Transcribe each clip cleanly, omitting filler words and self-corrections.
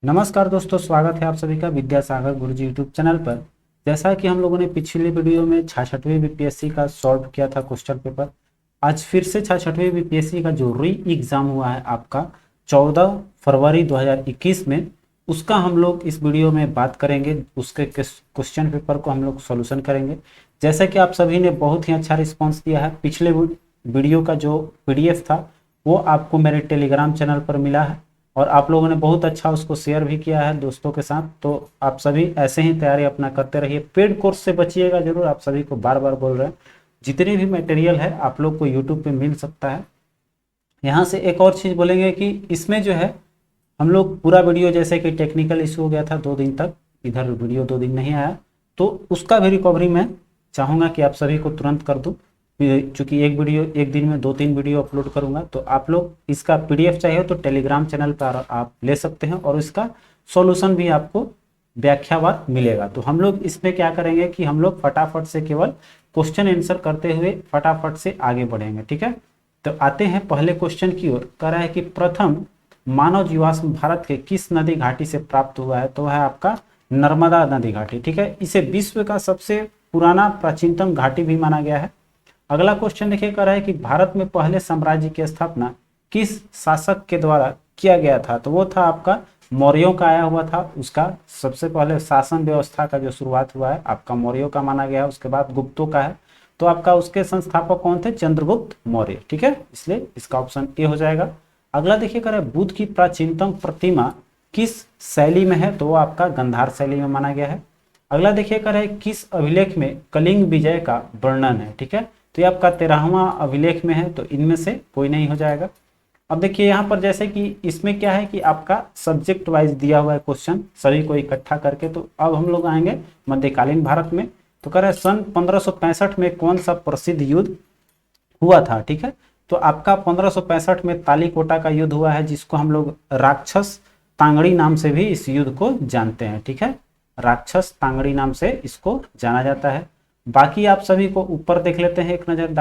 नमस्कार दोस्तों, स्वागत है आप सभी का विद्यासागर गुरुजी यूट्यूब चैनल पर। जैसा कि हम लोगों ने पिछले वीडियो में 66वीं बीपीएससी का सॉल्व किया था क्वेश्चन पेपर, आज फिर से 66वीं बीपीएससी का जो री एग्ज़ाम हुआ है आपका 14 फरवरी 2021 में, उसका हम लोग इस वीडियो में बात करेंगे। उसके क्वेश्चन पेपर को हम लोग सॉल्यूशन करेंगे। जैसा कि आप सभी ने बहुत ही अच्छा रिस्पॉन्स दिया है, पिछले वीडियो का जो पीडीएफ था वो आपको मेरे टेलीग्राम चैनल पर मिला है और आप लोगों ने बहुत अच्छा उसको शेयर भी किया है दोस्तों के साथ। तो आप सभी ऐसे ही तैयारी अपना करते रहिए, पेड कोर्स से बचिएगा जरूर। आप सभी को बार बार बोल रहे हैं, जितने भी मटेरियल है आप लोग को यूट्यूब पे मिल सकता है। यहाँ से एक और चीज़ बोलेंगे कि इसमें जो है हम लोग पूरा वीडियो, जैसे कि टेक्निकल इशू हो गया था 2 दिन तक, इधर वीडियो 2 दिन नहीं आया, तो उसका भी रिकवरी मैं चाहूँगा कि आप सभी को तुरंत कर दूँ। चूँकि एक वीडियो एक दिन में 2-3 वीडियो अपलोड करूँगा, तो आप लोग इसका पीडीएफ चाहिए तो टेलीग्राम चैनल पर आप ले सकते हैं और इसका सॉल्यूशन भी आपको व्याख्यावार मिलेगा। तो हम लोग इसमें क्या करेंगे कि हम लोग फटाफट से केवल क्वेश्चन आंसर करते हुए फटाफट से आगे बढ़ेंगे, ठीक है। तो आते हैं पहले क्वेश्चन की ओर। कह रहा है कि प्रथम मानव जीवाश्म भारत के किस नदी घाटी से प्राप्त हुआ है, तो है आपका नर्मदा नदी घाटी, ठीक है। इसे विश्व का सबसे पुराना प्राचीनतम घाटी भी माना गया है। अगला क्वेश्चन देखिए, कह रहा है कि भारत में पहले साम्राज्य की स्थापना किस शासक के द्वारा किया गया था, तो वो था आपका मौर्यों का आया हुआ था। उसका सबसे पहले शासन व्यवस्था का जो शुरुआत हुआ है आपका मौर्यों का माना गया है। उसके बाद गुप्तों का है, तो आपका उसके संस्थापक कौन थे? चंद्रगुप्त मौर्य, ठीक है। इसलिए इसका ऑप्शन ए हो जाएगा। अगला देखिए, कह रहा है बुद्ध की प्राचीनतम प्रतिमा किस शैली में है, तो वो आपका गंधार शैली में माना गया है। अगला देखिए, कह रहा है किस अभिलेख में कलिंग विजय का वर्णन है, ठीक है। तो ये आपका 13वां अभिलेख में है, तो इनमें से कोई नहीं हो जाएगा। अब देखिए यहाँ पर जैसे कि इसमें क्या है कि आपका सब्जेक्ट वाइज दिया हुआ है क्वेश्चन सभी को इकट्ठा करके। तो अब हम लोग आएंगे मध्यकालीन भारत में। तो कह रहा है सन 1565 में कौन सा प्रसिद्ध युद्ध हुआ था, ठीक है। तो आपका 1565 में तालीकोटा का युद्ध हुआ है, जिसको हम लोग राक्षस तांगड़ी नाम से भी इस युद्ध को जानते हैं, ठीक है। राक्षस तांगड़ी नाम से इसको जाना जाता है। बाकी आप सभी को ऊपर देख लेते हैं, एक नजर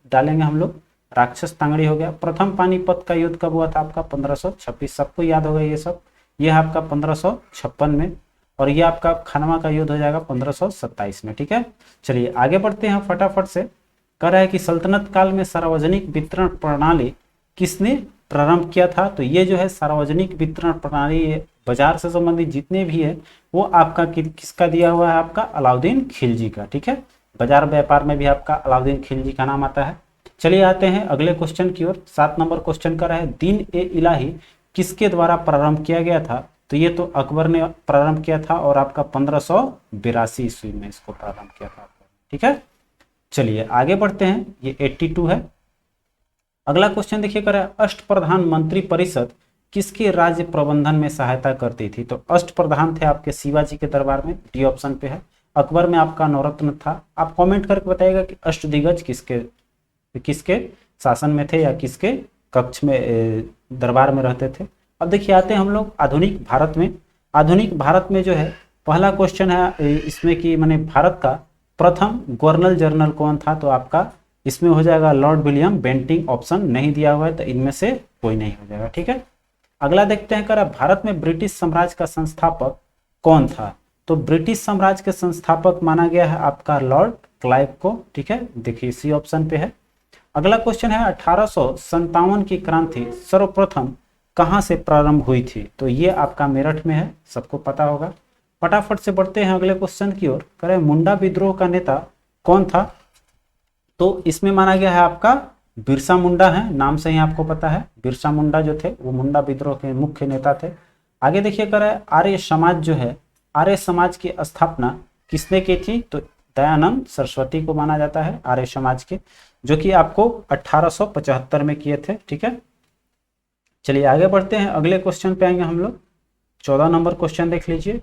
डालेंगे हम लोग। राक्षस तांगड़ी हो गया। प्रथम पानीपत का युद्ध कब हुआ था? आपका 1526, सबको याद होगा ये सब। ये है आपका 1556 में, और ये आपका खनवा का युद्ध हो जाएगा 1527 में, ठीक है। चलिए आगे बढ़ते हैं फटाफट से। कह रहा है कि सल्तनत काल में सार्वजनिक वितरण प्रणाली किसने प्रारंभ किया था, तो ये जो है सार्वजनिक वितरण प्रणाली, बाजार से संबंधित जितने भी है वो आपका किसका दिया हुआ है? आपका अलाउद्दीन खिलजी का, ठीक है। बाजार व्यापार में भी आपका अलाउद्दीन खिलजी का नाम आता है। चलिए आते हैं अगले क्वेश्चन की ओर। 7 नंबर क्वेश्चन का है दीन ए इलाही किसके द्वारा प्रारंभ किया गया था, तो ये तो अकबर ने प्रारंभ किया था और आपका 1582 ईस्वी में इसको प्रारंभ किया था, ठीक है। चलिए आगे बढ़ते हैं, ये 82 है। अगला क्वेश्चन देखिए, कर अष्ट प्रधान मंत्री परिषद किसके राज्य प्रबंधन में सहायता करती थी, तो अष्ट प्रधान थे आपके शिवाजी के दरबार में, डी ऑप्शन पे है। अकबर में आपका नवरत्न था। आप कमेंट करके बताइएगा कि अष्टदिग्गज किसके किसके शासन में थे या किसके कक्ष में दरबार में रहते थे। अब देखिए आते हैं हम लोग आधुनिक भारत में। आधुनिक भारत में जो है पहला क्वेश्चन है इसमें कि माने भारत का प्रथम गवर्नर जनरल कौन था, तो आपका इसमें हो जाएगा लॉर्ड विलियम बेंटिंग। ऑप्शन नहीं दिया हुआ है, तो इनमें से कोई नहीं हो जाएगा, ठीक है। अगला देखते हैं, करा भारत में ब्रिटिश साम्राज्य का संस्थापक कौन था, तो ब्रिटिश साम्राज्य के संस्थापक माना गया है आपका लॉर्ड क्लाइव को, ठीक है। देखिए इसी ऑप्शन पे है। अगला क्वेश्चन है 1857 की क्रांति सर्वप्रथम कहां से प्रारंभ हुई थी, तो ये आपका मेरठ में है, सबको पता होगा। फटाफट से बढ़ते हैं अगले क्वेश्चन की ओर। करें मुंडा विद्रोह का नेता कौन था, तो इसमें माना गया है आपका बिरसा मुंडा है, नाम से ही आपको पता है। बिरसा मुंडा जो थे वो मुंडा विद्रोह के मुख्य नेता थे। आगे देखिए करें आर्य समाज जो है, आर्य समाज की स्थापना किसने की थी, तो दयानंद सरस्वती को माना जाता है आर्य समाज के, जो कि आपको 1875 में किए थे, ठीक है। चलिए आगे बढ़ते हैं, अगले क्वेश्चन पे आएंगे हम लोग। 14 नंबर क्वेश्चन देख लीजिए।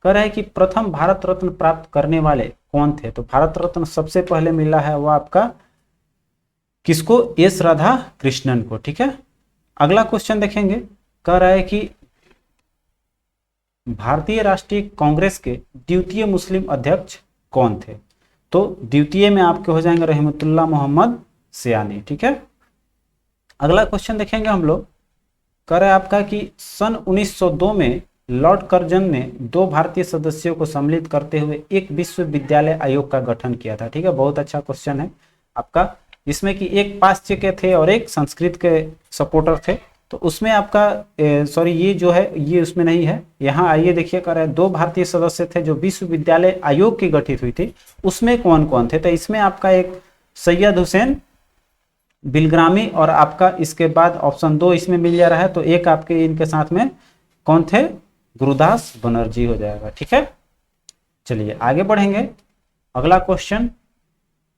कह रहा है कि प्रथम भारत रत्न प्राप्त करने वाले कौन थे, तो भारत रत्न सबसे पहले मिला है वो आपका किसको? एस राधा कृष्णन को, ठीक है। अगला क्वेश्चन देखेंगे। कह रहा है कि भारतीय राष्ट्रीय कांग्रेस के द्वितीय मुस्लिम अध्यक्ष कौन थे, तो द्वितीय में आपके हो जाएंगे रहमतुल्लाह मोहम्मद सयानी, ठीक है। अगला क्वेश्चन देखेंगे हम लोग। कह रहा है आपका कि सन 1902 में लॉर्ड कर्जन ने 2 भारतीय सदस्यों को सम्मिलित करते हुए एक विश्वविद्यालय आयोग का गठन किया था। ठीक है, बहुत अच्छा क्वेश्चन है आपका, जिसमें कि एक पाश्चात्य के थे और एक संस्कृत के सपोर्टर थे। तो उसमें आपका सॉरी ये जो है ये उसमें नहीं है, यहाँ आइए देखिए कर रहे हैं 2 भारतीय सदस्य थे जो विश्वविद्यालय आयोग की गठित हुई थी, उसमें कौन कौन थे। तो इसमें आपका एक सैयद हुसैन बिलग्रामी और आपका इसके बाद ऑप्शन 2 इसमें मिल जा रहा है, तो एक आपके इनके साथ में कौन थे, गुरुदास बनर्जी हो जाएगा। ठीक है, चलिए आगे बढ़ेंगे। अगला क्वेश्चन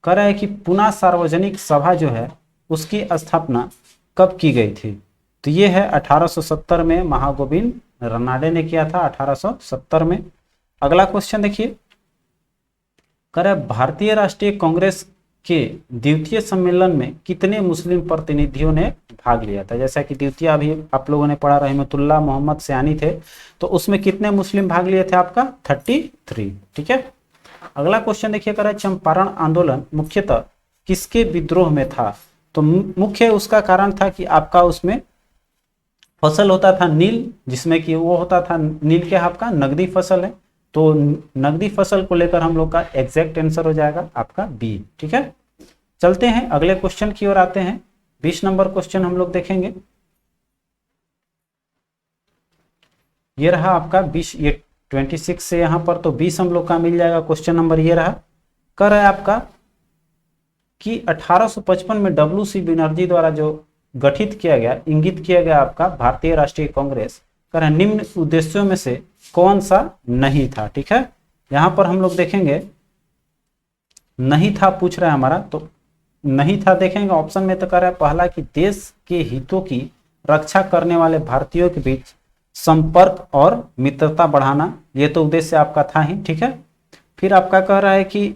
कह रहा है कि पुणे सार्वजनिक सभा जो है उसकी स्थापना कब की गई थी। तो ये है 1870 में महागोविंद रनाडे ने किया था, 1870 में। अगला क्वेश्चन देखिए, कह रहा है भारतीय राष्ट्रीय कांग्रेस के द्वितीय सम्मेलन में कितने मुस्लिम प्रतिनिधियों ने भाग लिया था। जैसा कि द्वितीय अभी आप लोगों ने पढ़ा, रहमतुल्लाह मोहम्मद सयानी थे, तो उसमें कितने मुस्लिम भाग लिए थे, आपका 33। ठीक है, अगला क्वेश्चन देखिए, कह रहा है चंपारण आंदोलन मुख्यतः किसके विद्रोह में था। तो मुख्य उसका कारण था कि आपका उसमें फसल होता था नील, जिसमें कि वो होता था नील के आपका नकदी फसल है, तो नकदी फसल को लेकर हम लोग का एग्जैक्ट आंसर हो जाएगा आपका बी। ठीक है, चलते हैं अगले क्वेश्चन की ओर आते हैं। 20 नंबर क्वेश्चन हम लोग देखेंगे। ये रहा आपका 20, ये 26 से यहाँ पर, तो 20 हम लोग का मिल जाएगा। क्वेश्चन नंबर ये रहा, कह रहा है आपका कि 1855 में WC बनर्जी द्वारा जो गठित किया गया, इंगित किया गया आपका भारतीय राष्ट्रीय कांग्रेस, कह रहा है निम्न उद्देश्यों में से कौन सा नहीं था। ठीक है, यहां पर हम लोग देखेंगे नहीं था पूछ रहा है हमारा, तो नहीं था देखेंगे ऑप्शन में, तो कह रहा है पहला कि देश के हितों की रक्षा करने वाले भारतीयों के बीच संपर्क और मित्रता बढ़ाना, ये तो उद्देश्य आपका था ही। ठीक है, फिर आपका कह रहा है कि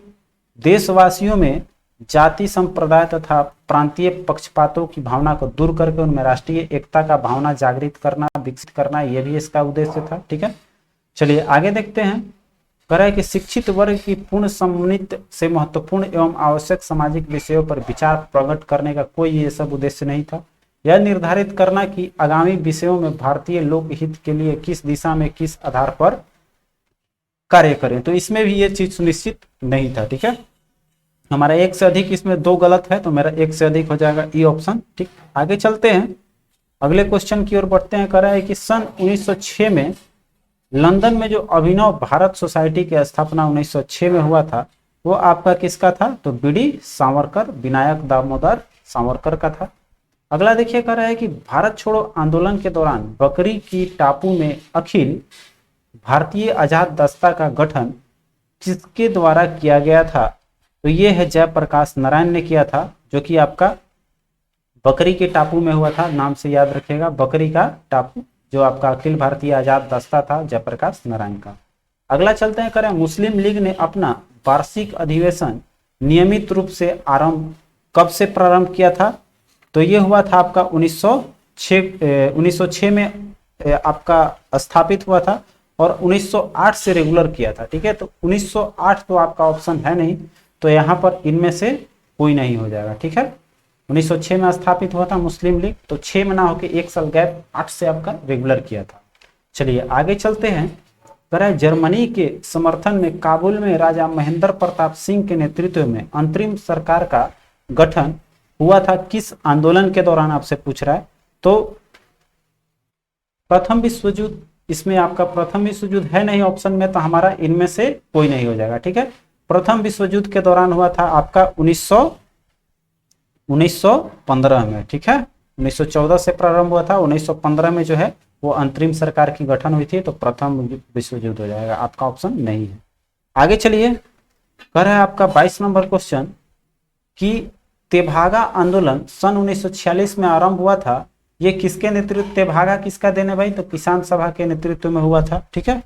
देशवासियों में जाति संप्रदाय तथा प्रांतीय पक्षपातों की भावना को दूर करके उनमें राष्ट्रीय एकता का भावना जागृत करना, विकसित करना, यह भी इसका उद्देश्य था। ठीक है, चलिए आगे देखते हैं। कह रहा है कि शिक्षित वर्ग की पूर्ण सम्मिलित से महत्वपूर्ण एवं आवश्यक सामाजिक विषयों पर विचार प्रकट करने का कोई ये सब उद्देश्य नहीं था। यह निर्धारित करना कि आगामी विषयों में भारतीय लोकहित के लिए किस दिशा में किस आधार पर कार्य करें, तो इसमें भी ये चीज सुनिश्चित नहीं था। ठीक है, हमारा एक से अधिक, इसमें 2 गलत है, तो मेरा एक से अधिक हो जाएगा ई ऑप्शन। ठीक, आगे चलते हैं अगले क्वेश्चन की ओर बढ़ते हैं। कह रहा है कि सन 1906 में लंदन में जो अभिनव भारत सोसाइटी की स्थापना 1906 में हुआ था, वो आपका किसका था, तो बीडी सावरकर, विनायक दामोदर सावरकर का था। अगला देखिए, कह रहा है कि भारत छोड़ो आंदोलन के दौरान बकरी की टापू में अखिल भारतीय आजाद दस्ता का गठन किसके द्वारा किया गया था। तो ये है जयप्रकाश नारायण ने किया था, जो कि आपका बकरी के टापू में हुआ था, नाम से याद रखिएगा, बकरी का टापू, जो आपका अखिल भारतीय आजाद दस्ता था जयप्रकाश नारायण का। अगला चलते हैं, करें मुस्लिम लीग ने अपना वार्षिक अधिवेशन नियमित रूप से कब से प्रारंभ किया था। तो ये हुआ था आपका 1906 में आपका स्थापित हुआ था, और 1908 से रेगुलर किया था। ठीक है, तो 1908 तो आपका ऑप्शन है नहीं, तो यहाँ पर इनमें से कोई नहीं हो जाएगा। ठीक है, 1906 में स्थापित हुआ था मुस्लिम लीग, तो 6 में ना होकर 1 साल गैप 8 से आपका रेगुलर किया था। चलिए आगे चलते हैं। कह रहा है जर्मनी के समर्थन में काबुल में राजा महेंद्र प्रताप सिंह के नेतृत्व में अंतरिम सरकार का गठन हुआ था किस आंदोलन के दौरान, आपसे पूछ रहा है। तो प्रथम विश्व युद्ध, इसमें आपका प्रथम विश्व युद्ध है नहीं ऑप्शन में, तो हमारा इनमें से कोई नहीं हो जाएगा। ठीक है, प्रथम विश्व युद्ध के दौरान हुआ था आपका 1915 में। ठीक है, 1914 से प्रारंभ हुआ था, 1915 में जो है वो अंतरिम सरकार की गठन हुई थी, तो प्रथम विश्व युद्ध हो जाएगा, आपका ऑप्शन नहीं है। आगे चलिए, कह रहा है आपका 22 नंबर क्वेश्चन कि तेभागा आंदोलन सन 1946 में आरंभ हुआ था, ये किसके नेतृत्व, तेभागा किसका देने भाई, तो किसान सभा के नेतृत्व में हुआ था। ठीक है,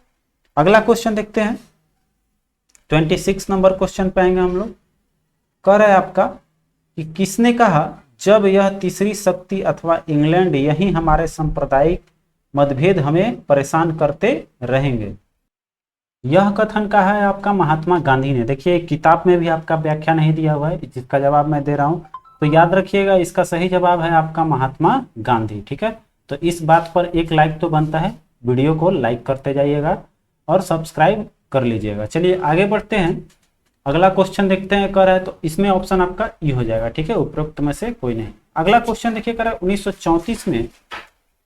अगला क्वेश्चन देखते हैं। 26 नंबर क्वेश्चन पे आएंगे हम लोग। कह रहा है आपका कि किसने कहा जब यह तीसरी शक्ति अथवा इंग्लैंड यही हमारे सांप्रदायिक मतभेद हमें परेशान करते रहेंगे। यह कथन कहा है आपका महात्मा गांधी ने। देखिए किताब में भी आपका व्याख्या नहीं दिया हुआ है, जिसका जवाब मैं दे रहा हूं, तो याद रखिएगा इसका सही जवाब है आपका महात्मा गांधी। ठीक है, तो इस बात पर एक लाइक तो बनता है, वीडियो को लाइक करते जाइएगा और सब्सक्राइब कर लीजिएगा। चलिए आगे बढ़ते हैं, अगला क्वेश्चन देखते हैं। कर है तो इसमें ऑप्शन आपका ई हो जाएगा, ठीक है, उपरोक्त में से कोई नहीं। अगला क्वेश्चन देखिए, कर 1934 में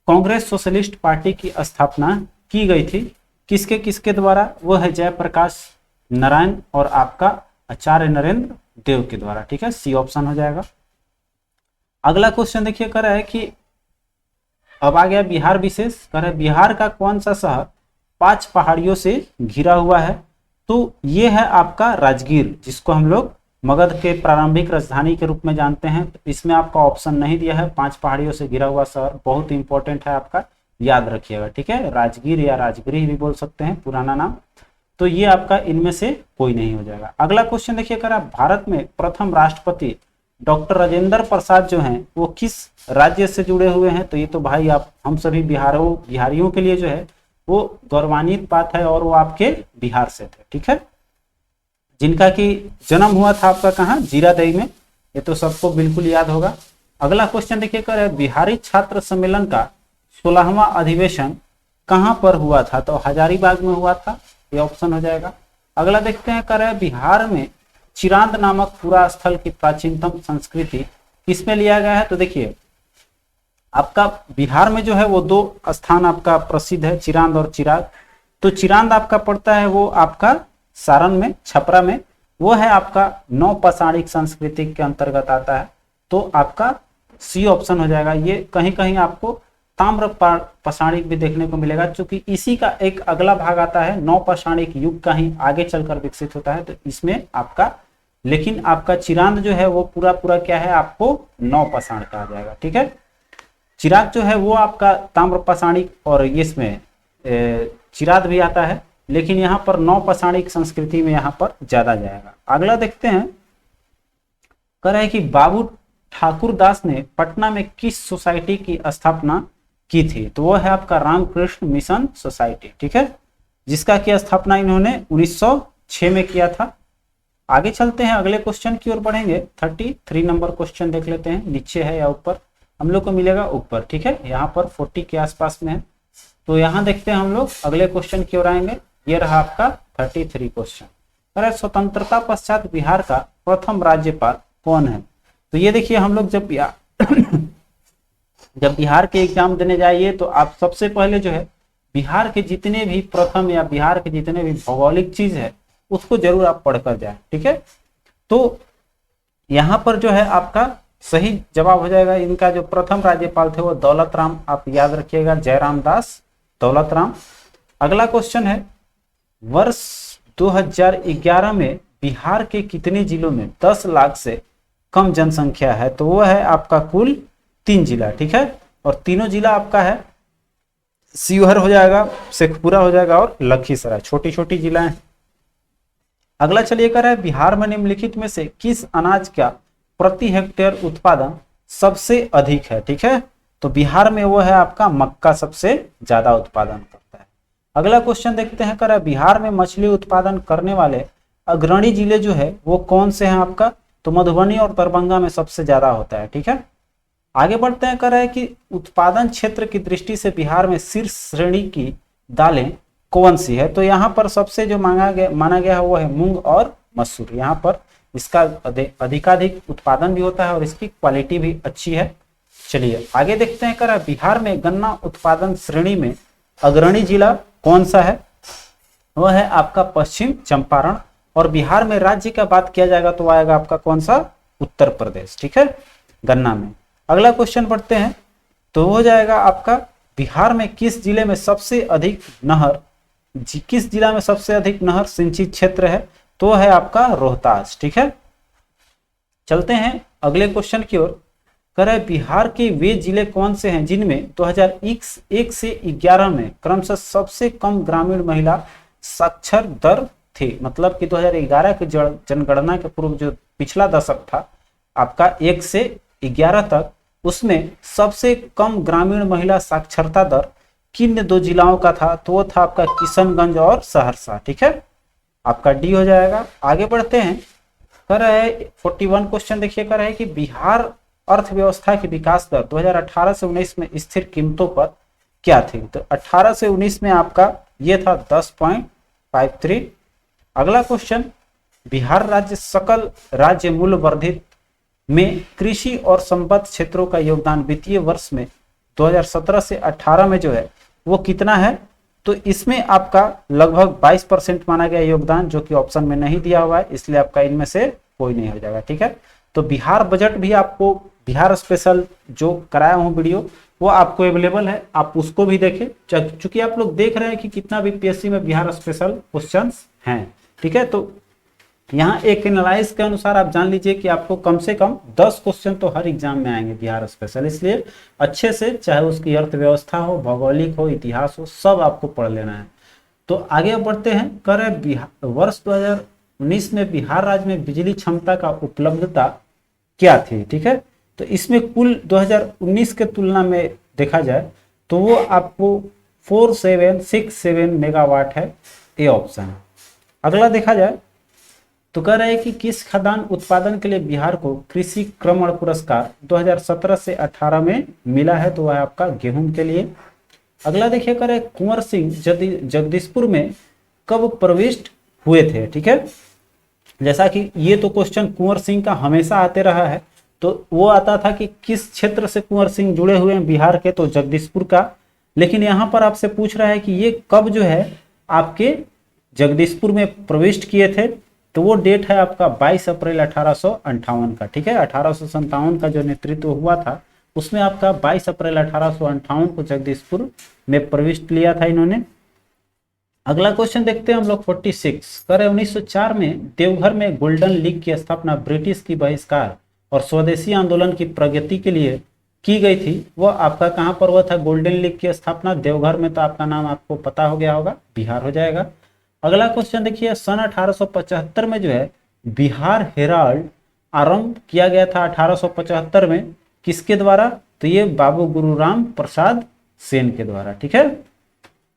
कांग्रेस सोशलिस्ट पार्टी की स्थापना की गई थी, किसके किसके द्वारा? वो है जयप्रकाश नारायण और आपका आचार्य नरेंद्र देव के द्वारा, ठीक है, सी ऑप्शन हो जाएगा। अगला क्वेश्चन देखिए, कर है कि अब आ गया बिहार विशेष। कर है बिहार का कौन सा शहर 5 पहाड़ियों से घिरा हुआ है? तो ये है आपका राजगीर, जिसको हम लोग मगध के प्रारंभिक राजधानी के रूप में जानते हैं। तो इसमें आपका ऑप्शन नहीं दिया है, 5 पहाड़ियों से घिरा हुआ शहर बहुत इंपॉर्टेंट है, आपका याद रखिएगा, ठीक है, राजगीर या राजगृह भी बोल सकते हैं पुराना नाम। तो ये आपका इनमें से कोई नहीं हो जाएगा। अगला क्वेश्चन देखिए, कर भारत में प्रथम राष्ट्रपति डॉक्टर राजेंद्र प्रसाद जो हैं वो किस राज्य से जुड़े हुए हैं? तो ये तो भाई आप हम सभी बिहारियों के लिए जो है वो गौरवान्वित बात है, और वो आपके बिहार से थे, ठीक है, जिनका कि जन्म हुआ था आपका कहाँ? जीरादेई में, ये तो सबको बिल्कुल याद होगा। अगला क्वेश्चन देखिए, कर बिहारी छात्र सम्मेलन का 16वां अधिवेशन कहाँ पर हुआ था? तो हजारीबाग में हुआ था, ये ऑप्शन हो जाएगा। अगला देखते हैं, कर बिहार में चिरांद नामक पुरा स्थल की प्राचीनतम संस्कृति किसमें लिया गया है? तो देखिए आपका बिहार में जो है वो 2 स्थान आपका प्रसिद्ध है, चिरांद और चिराग। तो चिरांद आपका पड़ता है वो आपका सारण में, छपरा में, वो है आपका नौ पाषाणिक संस्कृति के अंतर्गत आता है। तो आपका सी ऑप्शन हो जाएगा। ये कहीं कहीं आपको ताम्र पाषाणिक भी देखने को मिलेगा, क्योंकि इसी का एक अगला भाग आता है नौ पाषाणिक युग का ही आगे चलकर विकसित होता है। तो इसमें आपका, लेकिन आपका चिरांद जो है वो पूरा क्या है, आपको नौ पाषाण कहा जाएगा, ठीक है। चिराग जो है वो आपका ताम्र पाषाणिक और इसमें चिराद भी आता है, लेकिन यहाँ पर नौ पाषाणिक संस्कृति में यहाँ पर ज्यादा जाएगा। अगला देखते हैं, कह रहे हैं कि बाबू ठाकुर दास ने पटना में किस सोसाइटी की स्थापना की थी? तो वो है आपका रामकृष्ण मिशन सोसाइटी, ठीक है, जिसका की स्थापना इन्होंने 1906 में किया था। आगे चलते हैं, अगले क्वेश्चन की ओर बढ़ेंगे। 33 नंबर क्वेश्चन देख लेते हैं, नीचे है या ऊपर? हम लोग को मिलेगा ऊपर, ठीक है, यहाँ पर 40 के आसपास में है। तो यहाँ देखते हैं हम लोग अगले क्वेश्चन की ओर आएंगे। ये रहा आपका 33 क्वेश्चन। अरे स्वतंत्रता पश्चात बिहार का प्रथम राज्यपाल कौन है? तो ये देखिए, हम लोग जब बिहार के एग्जाम देने जाइए तो आप सबसे पहले जो है बिहार के जितने भी प्रथम या बिहार के जितने भी भौगोलिक चीज है उसको जरूर आप पढ़कर जाए, ठीक है। तो यहाँ पर जो है आपका सही जवाब हो जाएगा, इनका जो प्रथम राज्यपाल थे वो दौलत राम, आप याद रखिएगा, जयराम दास दौलत राम। अगला क्वेश्चन है, वर्ष 2011 में बिहार के कितने जिलों में 10 लाख से कम जनसंख्या है? तो वो है आपका कुल 3 जिला, ठीक है, और तीनों जिला आपका है शिवहर हो जाएगा, शेखपुरा हो जाएगा और लखीसराय, छोटी छोटी जिला है। अगला चलिए कर है, बिहार में निम्नलिखित में से किस अनाज का प्रति हेक्टेयर उत्पादन सबसे अधिक है? ठीक है, तो बिहार में वो है आपका मक्का सबसे ज्यादा उत्पादन करता है। अगला क्वेश्चन देखते हैं, कर बिहार में मछली उत्पादन करने वाले अग्रणी जिले जो है वो कौन से हैं आपका? तो मधुबनी और दरभंगा में सबसे ज्यादा होता है, ठीक है। आगे बढ़ते हैं, कर रहा है कि उत्पादन क्षेत्र की दृष्टि से बिहार में शीर्ष श्रेणी की दालें कौन सी है? तो यहाँ पर सबसे जो माना गया है वो है मूंग और मसूर। यहाँ पर इसका अधिकाधिक उत्पादन भी होता है और इसकी क्वालिटी भी अच्छी है। चलिए आगे देखते हैं, कर बिहार में गन्ना उत्पादन श्रेणी में अग्रणी जिला कौन सा है? वह है आपका पश्चिम चंपारण। और बिहार में राज्य का बात किया जाएगा तो आएगा आपका कौन सा? उत्तर प्रदेश, ठीक है, गन्ना में। अगला क्वेश्चन पढ़ते हैं, तो हो जाएगा आपका बिहार में किस जिले में सबसे अधिक नहर, किस जिला में सबसे अधिक नहर सिंचित क्षेत्र है? तो है आपका रोहतास, ठीक है। चलते हैं अगले क्वेश्चन की ओर, करे बिहार के वे जिले कौन से हैं जिनमें 2001 से 11 में क्रमशः सबसे कम ग्रामीण महिला साक्षर दर थी? मतलब कि 2011 की जनगणना के पूर्व जो पिछला दशक था आपका 1 से 11 तक, उसमें सबसे कम ग्रामीण महिला साक्षरता दर किन 2 जिलाओं का था? तो वो था आपका किशनगंज और सहरसा, ठीक है, आपका डी हो जाएगा। आगे बढ़ते हैं, कर रहा है 41 क्वेश्चन देखिए, कर रहा है कि बिहार अर्थव्यवस्था की विकास दर 2018 से 19 में स्थिर कीमतों पर क्या थी? तो 18 से 19 में आपका ये था 10.53। अगला क्वेश्चन, बिहार राज्य सकल राज्य मूल्य वर्धित में कृषि और संबद्ध क्षेत्रों का योगदान वित्तीय वर्ष में 2017 से 18 में जो है वो कितना है? तो इसमें आपका लगभग 22% माना गया योगदान, जो कि ऑप्शन में नहीं दिया हुआ है, इसलिए आपका इनमें से कोई नहीं हो जाएगा। ठीक है, तो बिहार बजट भी आपको, बिहार स्पेशल जो कराया हूँ वीडियो, वो आपको अवेलेबल है, आप उसको भी देखें। चूंकि आप लोग देख रहे हैं कि कितना बीपीएससी में बिहार स्पेशल क्वेश्चंस हैं। ठीक है, तो यहाँ एक एनालाइज के अनुसार आप जान लीजिए कि आपको कम से कम 10 क्वेश्चन तो हर एग्जाम में आएंगे बिहार स्पेशल, इसलिए अच्छे से, चाहे उसकी अर्थव्यवस्था हो, भौगोलिक हो, इतिहास हो, सब आपको पढ़ लेना है। तो आगे बढ़ते हैं। कर वर्ष 2019 में बिहार राज्य में बिजली क्षमता का उपलब्धता क्या थी? ठीक है, तो इसमें कुल 2019 के तुलना में देखा जाए तो वो आपको 4767 मेगावाट है, ये ऑप्शन। अगला देखा जाए तो कह रहे हैं कि किस खाद्यान्न उत्पादन के लिए बिहार को कृषि क्रमण पुरस्कार 2017 से 18 में मिला है? तो वह आपका गेहूं के लिए। अगला देखिए, कह रहे कुंवर सिंह जगदीशपुर में कब प्रविष्ट हुए थे? ठीक है, जैसा कि ये तो क्वेश्चन कुंवर सिंह का हमेशा आते रहा है, तो वो आता था कि किस क्षेत्र से कुंवर सिंह जुड़े हुए हैं बिहार के, तो जगदीशपुर का। लेकिन यहाँ पर आपसे पूछ रहा है कि ये कब जो है आपके जगदीशपुर में प्रविष्ट किए थे? तो वो डेट है आपका 22 अप्रैल 1858 का। ठीक है, 1857 का जो नेतृत्व हुआ था उसमें आपका 22 अप्रैल 1858 को जगदीशपुर में प्रविष्ट लिया था इन्होंने। अगला क्वेश्चन देखते हैं हम लोग 46। करे 1904 में देवघर में गोल्डन लीग की स्थापना ब्रिटिश की बहिष्कार और स्वदेशी आंदोलन की प्रगति के लिए की गई थी, वो आपका कहाँ पर हुआ था? गोल्डन लीग की स्थापना देवघर में, तो आपका नाम आपको पता हो गया होगा, बिहार हो जाएगा। अगला क्वेश्चन देखिए, सन 1875 में जो है बिहार हेराल्ड आरंभ किया गया था 1875 में, किसके द्वारा? तो ये बाबू गुरुराम प्रसाद सेन के द्वारा। ठीक है,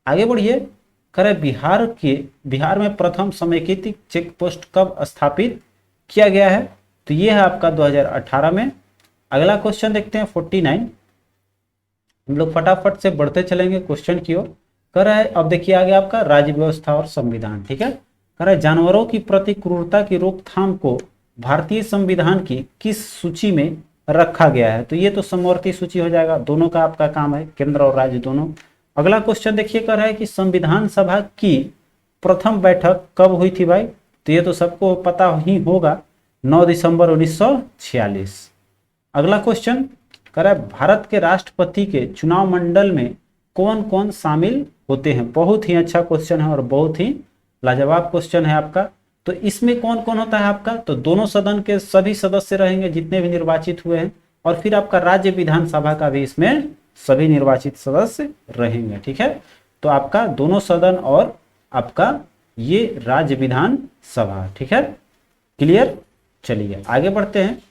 आगे बढ़िए। करे बिहार में प्रथम समेकित चेक पोस्ट कब स्थापित किया गया है? तो ये है आपका 2018 में। अगला क्वेश्चन देखते हैं 49। हम लोग फटाफट से बढ़ते चलेंगे क्वेश्चन की ओर। कह रहा है, अब देखिए आगे आपका राज्य व्यवस्था और संविधान। ठीक है, कह रहा है जानवरों की प्रति क्रूरता की रोकथाम को भारतीय संविधान की किस सूची में रखा गया है? तो ये तो समवर्ती सूची हो जाएगा, दोनों का आपका काम है, केंद्र और राज्य दोनों। अगला क्वेश्चन देखिए, कह रहा है कि संविधान सभा की प्रथम बैठक कब हुई थी भाई? तो ये तो सबको पता ही होगा, 9 दिसंबर 1946। अगला क्वेश्चन कह रहा है भारत के राष्ट्रपति के चुनाव मंडल में कौन कौन शामिल होते हैं? बहुत ही अच्छा क्वेश्चन है और बहुत ही लाजवाब क्वेश्चन है आपका। तो इसमें कौन कौन होता है आपका? तो दोनों सदन के सभी सदस्य रहेंगे जितने भी निर्वाचित हुए हैं, और फिर आपका राज्य विधानसभा का भी इसमें सभी निर्वाचित सदस्य रहेंगे। ठीक है, तो आपका दोनों सदन और आपका ये राज्य विधानसभा। ठीक है, क्लियर। चलिए आगे बढ़ते हैं,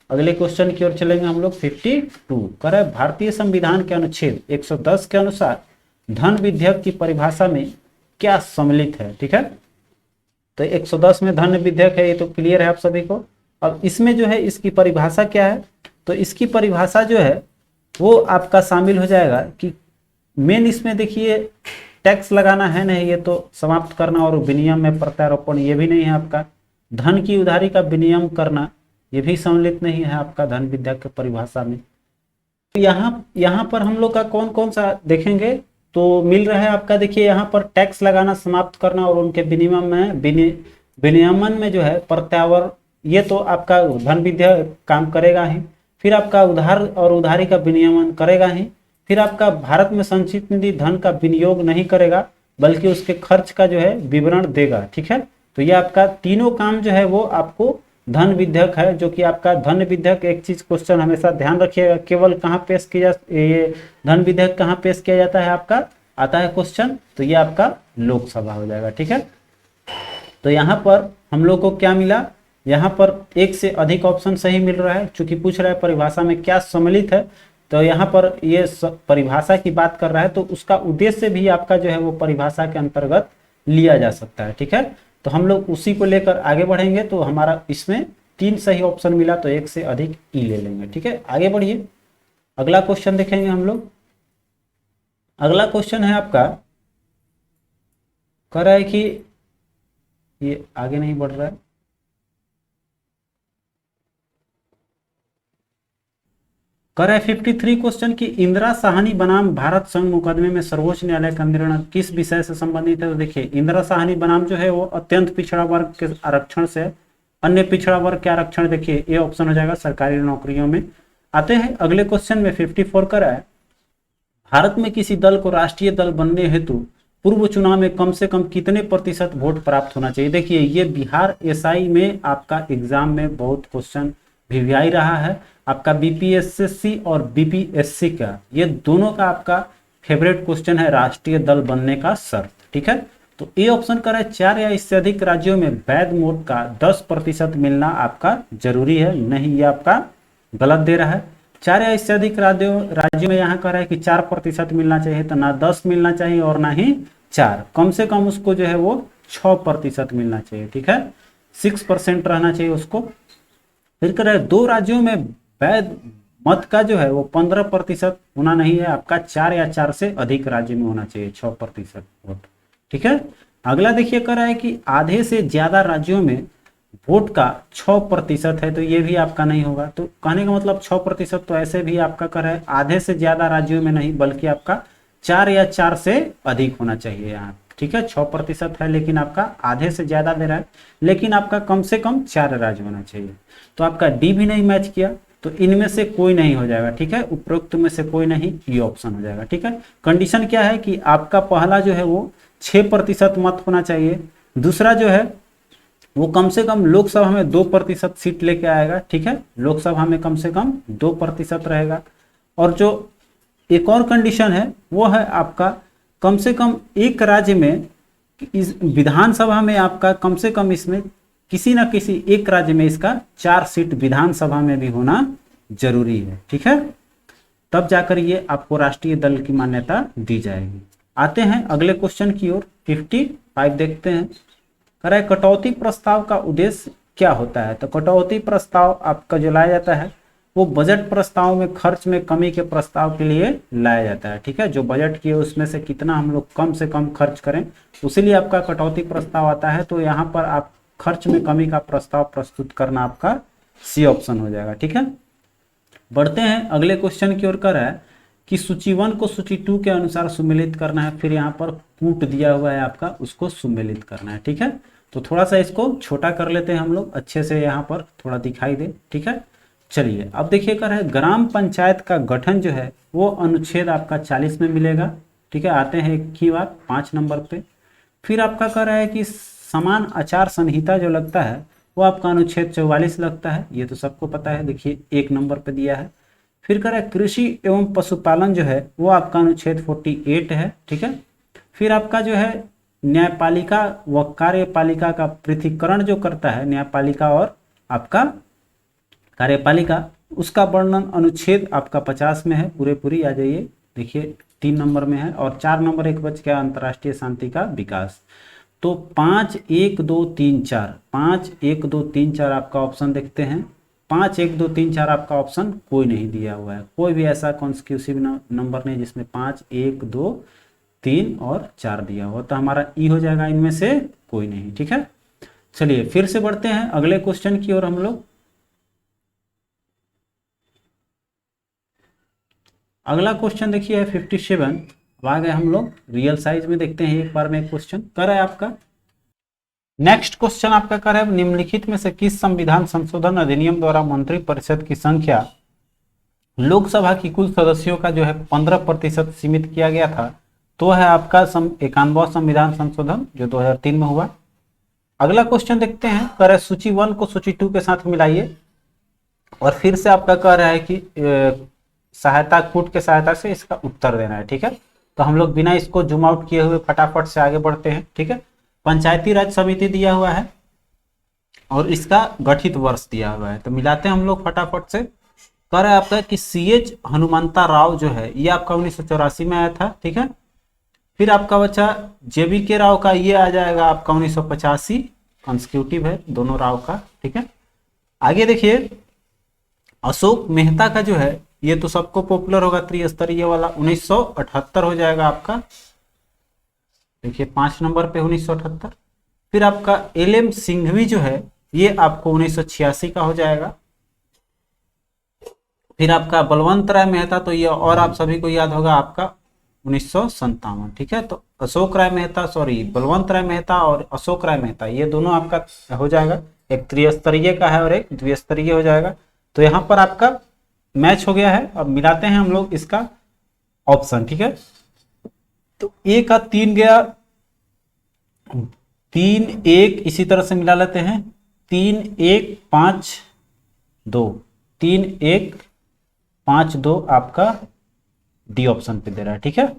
अगले क्वेश्चन की ओर चलेंगे हम लोग। 52 कह रहा है भारतीय संविधान के अनुच्छेद 110 के अनुसार धन विधेयक की परिभाषा में क्या सम्मिलित है? ठीक है, तो 110 में धन विधेयक है, ये तो क्लियर है आप सभी को। अब इसमें जो है इसकी परिभाषा क्या है? तो इसकी परिभाषा जो है वो आपका शामिल हो जाएगा कि मेन इसमें देखिए टैक्स लगाना है नहीं, ये तो समाप्त करना, और विनियम में प्रत्यारोपण ये भी नहीं है आपका। धन की उधारी का विनियम करना ये भी सम्मिलित नहीं है आपका धन विधेयक की परिभाषा में। यहाँ पर हम लोग का कौन कौन सा देखेंगे तो मिल रहा है आपका, देखिए यहाँ पर टैक्स लगाना समाप्त करना और उनके विनियमन में जो है प्रत्यावर, ये तो आपका धन विधेयक काम करेगा ही। फिर आपका उधार और उधारी का विनियमन करेगा ही। फिर आपका भारत में संचित निधि धन का विनियोग नहीं करेगा, बल्कि उसके खर्च का जो है विवरण देगा। ठीक है, तो ये आपका तीनों काम जो है वो आपको धन विधेयक है, जो कि आपका धन विधेयक, एक चीज क्वेश्चन हमेशा ध्यान रखिएगा, केवल कहाँ पेश किया ये धन विधेयक कहाँ पेश किया जाता है आपका, आता है क्वेश्चन, तो ये आपका लोकसभा हो जाएगा। ठीक है, तो यहाँ पर हम लोग को क्या मिला? यहाँ पर एक से अधिक ऑप्शन सही मिल रहा है, चूंकि पूछ रहा है परिभाषा में क्या सम्मिलित है, तो यहाँ पर ये परिभाषा की बात कर रहा है, तो उसका उद्देश्य भी आपका जो है वो परिभाषा के अंतर्गत लिया जा सकता है। ठीक है, तो हम लोग उसी को लेकर आगे बढ़ेंगे। तो हमारा इसमें 3 सही ऑप्शन मिला, तो एक से अधिक ई ले लेंगे। ठीक है, आगे बढ़िए, अगला क्वेश्चन देखेंगे हम लोग। अगला क्वेश्चन है आपका, कह रहा है कि ये आगे नहीं बढ़ रहा है। कर है 53 क्वेश्चन की इंदिरा साहनी बनाम भारत संघ मुकदमे में सर्वोच्च न्यायालय का निर्णय किस विषय से संबंधित है। तो देखिए, इंदिरा साहनी बनाम जो है वो अत्यंत पिछड़ा वर्ग के आरक्षण से, अन्य पिछड़ा वर्ग के आरक्षण, देखिए ये ऑप्शन हो जाएगा सरकारी नौकरियों में। आते हैं अगले क्वेश्चन में 54 का है, भारत में किसी दल को राष्ट्रीय दल बनने हेतु पूर्व चुनाव में कम से कम कितने प्रतिशत वोट प्राप्त होना चाहिए। देखिए ये बिहार एसआई में आपका एग्जाम में बहुत क्वेश्चन वीवीआई रहा है, आपका बीपीएससी और बीपीएससी का, ये दोनों का आपका फेवरेट क्वेश्चन है, राष्ट्रीय दल बनने का शर्त। ठीक है, तो ए ऑप्शन कर है 4 या इससे अधिक राज्यों में वैध वोट का 10% मिलना आपका जरूरी है। नहीं, ये आपका गलत दे रहा है। 4 या इससे अधिक राज्यों में यहाँ कह रहा है कि 4% मिलना चाहिए, तो ना 10 मिलना चाहिए और ना ही 4, कम से कम उसको जो है वो 6% मिलना चाहिए। ठीक है, 6% रहना चाहिए उसको। फिर कह रहा है 2 राज्यों में वैध मत का जो है वो 15% होना नहीं है, आपका 4 या 4 से अधिक राज्य में होना चाहिए 6% वोट। ठीक है, अगला देखिए कह रहा है कि आधे से ज्यादा राज्यों में वोट का 6% है, तो ये भी आपका नहीं होगा। तो कहने का मतलब 6%, तो ऐसे भी आपका कर है आधे से ज्यादा राज्यों में नहीं, बल्कि आपका 4 या 4 से अधिक होना चाहिए यहाँ। ठीक है, 6% है लेकिन आपका आधे से ज्यादा दे रहा है, लेकिन आपका कम से कम 4 राज्य होना चाहिए। तो आपका डी भी नहीं मैच किया, तो इनमें से कोई नहीं हो जाएगा। ठीक है, उपरोक्त में से कोई नहीं, ये ऑप्शन हो जाएगा। ठीक है, कंडीशन क्या है कि आपका पहला जो है वो 6% मत होना चाहिए, दूसरा जो है वो कम से कम लोकसभा में 2% सीट लेके आएगा। ठीक है, लोकसभा में कम से कम 2% रहेगा। और जो एक और कंडीशन है वो है आपका कम से कम एक राज्य में, इस विधानसभा में आपका कम से कम इसमें किसी ना किसी एक राज्य में इसका 4 सीट विधानसभा में भी होना जरूरी है। ठीक है, तब जाकर ये आपको राष्ट्रीय दल की मान्यता दी जाएगी। आते हैं अगले क्वेश्चन की ओर, 55 देखते हैं। कह रहा है कटौती प्रस्ताव का उद्देश्य क्या होता है। तो कटौती प्रस्ताव आपका जो लाया जाता है वो बजट प्रस्ताव में खर्च में कमी के प्रस्ताव के लिए लाया जाता है। ठीक है, जो बजट किए उसमें से कितना हम लोग कम से कम खर्च करें, उसीलिए आपका कटौती प्रस्ताव आता है। तो यहाँ पर आप खर्च में कमी का प्रस्ताव प्रस्तुत करना आपका सी ऑप्शन हो जाएगा। ठीक है, बढ़ते हैं अगले क्वेश्चन की ओर। कर रहा है कि सूची 1 को सूची 2 के अनुसार सुमेलित करना है, फिर यहाँ पर कूट दिया हुआ है आपका, उसको सुमेलित करना है। ठीक है, तो थोड़ा सा इसको छोटा कर लेते हैं हम लोग, अच्छे से यहाँ पर थोड़ा दिखाई दे। ठीक है, चलिए अब देखिए कर है ग्राम पंचायत का गठन जो है वो अनुच्छेद आपका 40 में मिलेगा। ठीक है, आते हैं एक ही बात 5 नंबर पे। फिर आपका कह रहा है कि समान आचार संहिता जो लगता है वो आपका अनुच्छेद 44 लगता है, ये तो सबको पता है, देखिए 1 नंबर पे दिया है। फिर कह रहा है कृषि एवं पशुपालन जो है वो आपका अनुच्छेद 48 है। ठीक है, फिर आपका जो है न्यायपालिका व कार्यपालिका का पृथकीकरण जो करता है, न्यायपालिका और आपका कार्यपालिका, उसका वर्णन अनुच्छेद आपका 50 में है। पूरे पूरी आ जाइए, देखिए 3 नंबर में है। और 4 नंबर एक बच गया, अंतर्राष्ट्रीय शांति का विकास। तो 5 1 2 3 4, 5 1 2 3 4 आपका ऑप्शन देखते हैं। 5 1 2 3 4 आपका ऑप्शन कोई नहीं दिया हुआ है, कोई भी ऐसा कॉन्सिक्यूटिव नंबर नहीं जिसमें 5 1 2 3 और 4 दिया हुआ, तो हमारा ई हो जाएगा, इनमें से कोई नहीं। ठीक है, चलिए फिर से बढ़ते हैं अगले क्वेश्चन की ओर हम लोग। अगला क्वेश्चन देखिए है 57। अब आ गए हम लोग रियल साइज में, देखते हैं एक बार में क्वेश्चन कर है आपका। नेक्स्ट क्वेश्चन आपका कर है निम्नलिखित में से किस संविधान संशोधन अधिनियम द्वारा मंत्रिपरिषद की संख्या लोकसभा की कुल सदस्यों का जो है 15% सीमित किया गया था। तो है आपका 91वां संविधान संशोधन जो 2003 में हुआ। अगला क्वेश्चन देखते हैं, कह रहा है सूची 1 को सूची 2 के साथ मिलाइए, और फिर से आपका कह रहा है कि सहायता कूट के सहायता से इसका उत्तर देना है। ठीक है, तो हम लोग बिना इसको जूम आउट किए हुए फटाफट से आगे बढ़ते हैं। ठीक है, पंचायती राज समिति दिया हुआ है और इसका गठित वर्ष दिया हुआ है, तो मिलाते हैं हम लोग फटाफट से। कह रहा है आपका कि CH हनुमंता राव जो है ये आपका 1984 में आया था। ठीक है, फिर आपका बच्चा JBK राव का ये आ जाएगा आपका 1985, कंसेक्यूटिव है दोनों राव का। ठीक है, आगे देखिए अशोक मेहता का जो है ये तो सबको पॉपुलर होगा, त्रिस्तरीय वाला 1978 हो जाएगा आपका। देखिए 5 नंबर पे 1978। फिर आपका एल.एम. सिंघवी जो है ये आपको 1986 का हो जाएगा। फिर आपका बलवंत राय मेहता, तो ये और आप सभी को याद होगा आपका 1957। ठीक है, तो अशोक राय मेहता, सॉरी बलवंत राय मेहता और अशोक राय मेहता ये दोनों आपका हो जाएगा। एक त्रिस्तरीय का है और एक द्विस्तरीय हो जाएगा। तो यहाँ पर आपका मैच हो गया है। अब मिलाते हैं हम लोग इसका ऑप्शन। ठीक है, तो ए का 3 गया, 3 1 इसी तरह से मिला लेते हैं, 3 1 5 2, 3 1 5 2 आपका डी ऑप्शन पे दे रहा है। ठीक है,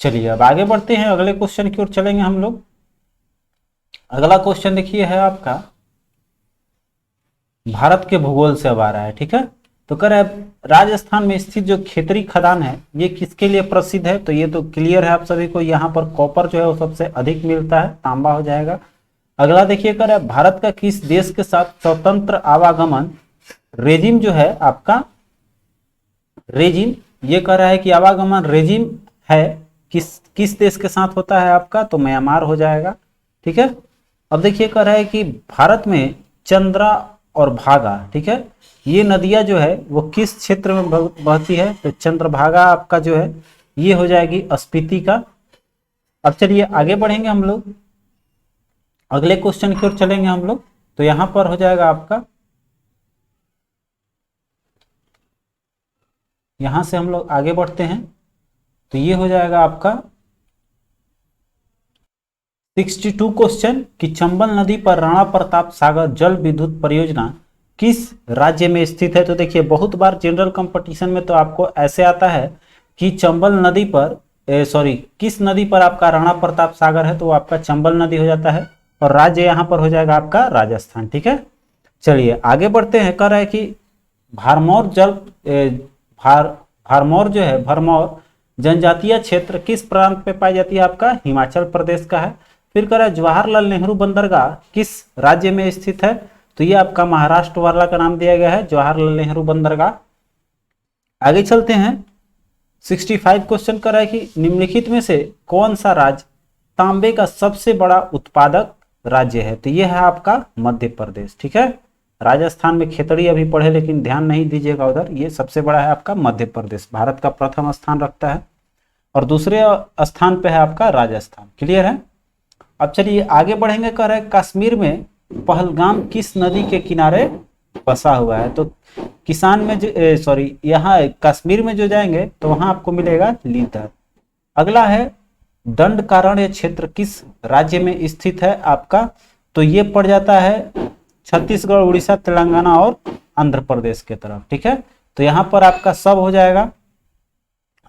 चलिए अब आगे बढ़ते हैं, अगले क्वेश्चन की ओर चलेंगे हम लोग। अगला क्वेश्चन देखिए है आपका भारत के भूगोल से अब आ रहा है। ठीक है, तो कह रहा है राजस्थान में स्थित जो खेतरी खदान है ये किसके लिए प्रसिद्ध है। तो ये तो क्लियर है आप सभी को, यहाँ पर कॉपर जो है वो सबसे अधिक मिलता है, तांबा हो जाएगा। अगला देखिए कह रहा है भारत का किस देश के साथ स्वतंत्र आवागमन रेजिम जो है आपका, रेजिम ये कह रहा है कि आवागमन रेजिम है किस देश के साथ होता है आपका, तो म्यांमार हो जाएगा। ठीक है, अब देखिए कह रहा है कि भारत में चंद्रा और भागा, ठीक है, ये नदियां जो है वो किस क्षेत्र में बहती है। तो चंद्रभागा आपका जो है ये हो जाएगी स्पीति का। अब चलिए आगे बढ़ेंगे हम लोग, अगले क्वेश्चन की ओर चलेंगे हम लोग। तो यहां पर हो जाएगा आपका, यहां से हम लोग आगे बढ़ते हैं, तो ये हो जाएगा आपका 62 क्वेश्चन कि चंबल नदी पर राणा प्रताप सागर जल विद्युत परियोजना किस राज्य में स्थित है। तो देखिए बहुत बार जनरल कंपटीशन में तो आपको ऐसे आता है कि चंबल नदी पर किस नदी पर आपका राणा प्रताप सागर है, तो वो आपका चंबल नदी हो जाता है और राज्य यहाँ पर हो जाएगा आपका राजस्थान। ठीक है, चलिए आगे बढ़ते हैं। कह रहा है कि भरमौर जो है, भरमौर जनजातीय क्षेत्र किस प्रांत पे पाई जाती है आपका, हिमाचल प्रदेश का है। फिर कह रहा है जवाहरलाल नेहरू बंदरगाह किस राज्य में स्थित है, तो ये आपका महाराष्ट्र वाला का नाम दिया गया है, जवाहरलाल नेहरू बंदरगाह। आगे चलते हैं, 65 क्वेश्चन कर रहा है कि निम्नलिखित में से कौन सा राज्य तांबे का सबसे बड़ा उत्पादक राज्य है। तो ये है आपका मध्य प्रदेश। ठीक है, राजस्थान में खेतड़ी अभी पढ़े लेकिन ध्यान नहीं दीजिएगा उधर, ये सबसे बड़ा है आपका मध्य प्रदेश, भारत का प्रथम स्थान रखता है और दूसरे स्थान पे है आपका राजस्थान। क्लियर है, अब चलिए आगे बढ़ेंगे। कह रहे हैं कश्मीर में पहलगाम किस नदी के किनारे बसा हुआ है। तो किसान में यहाँ कश्मीर में जो जाएंगे तो वहां आपको मिलेगा लीतर। अगला है दंडकारण्य क्षेत्र किस राज्य में स्थित है आपका, तो ये पड़ जाता है छत्तीसगढ़, उड़ीसा, तेलंगाना और आंध्र प्रदेश के तरफ। ठीक है, तो यहाँ पर आपका सब हो जाएगा,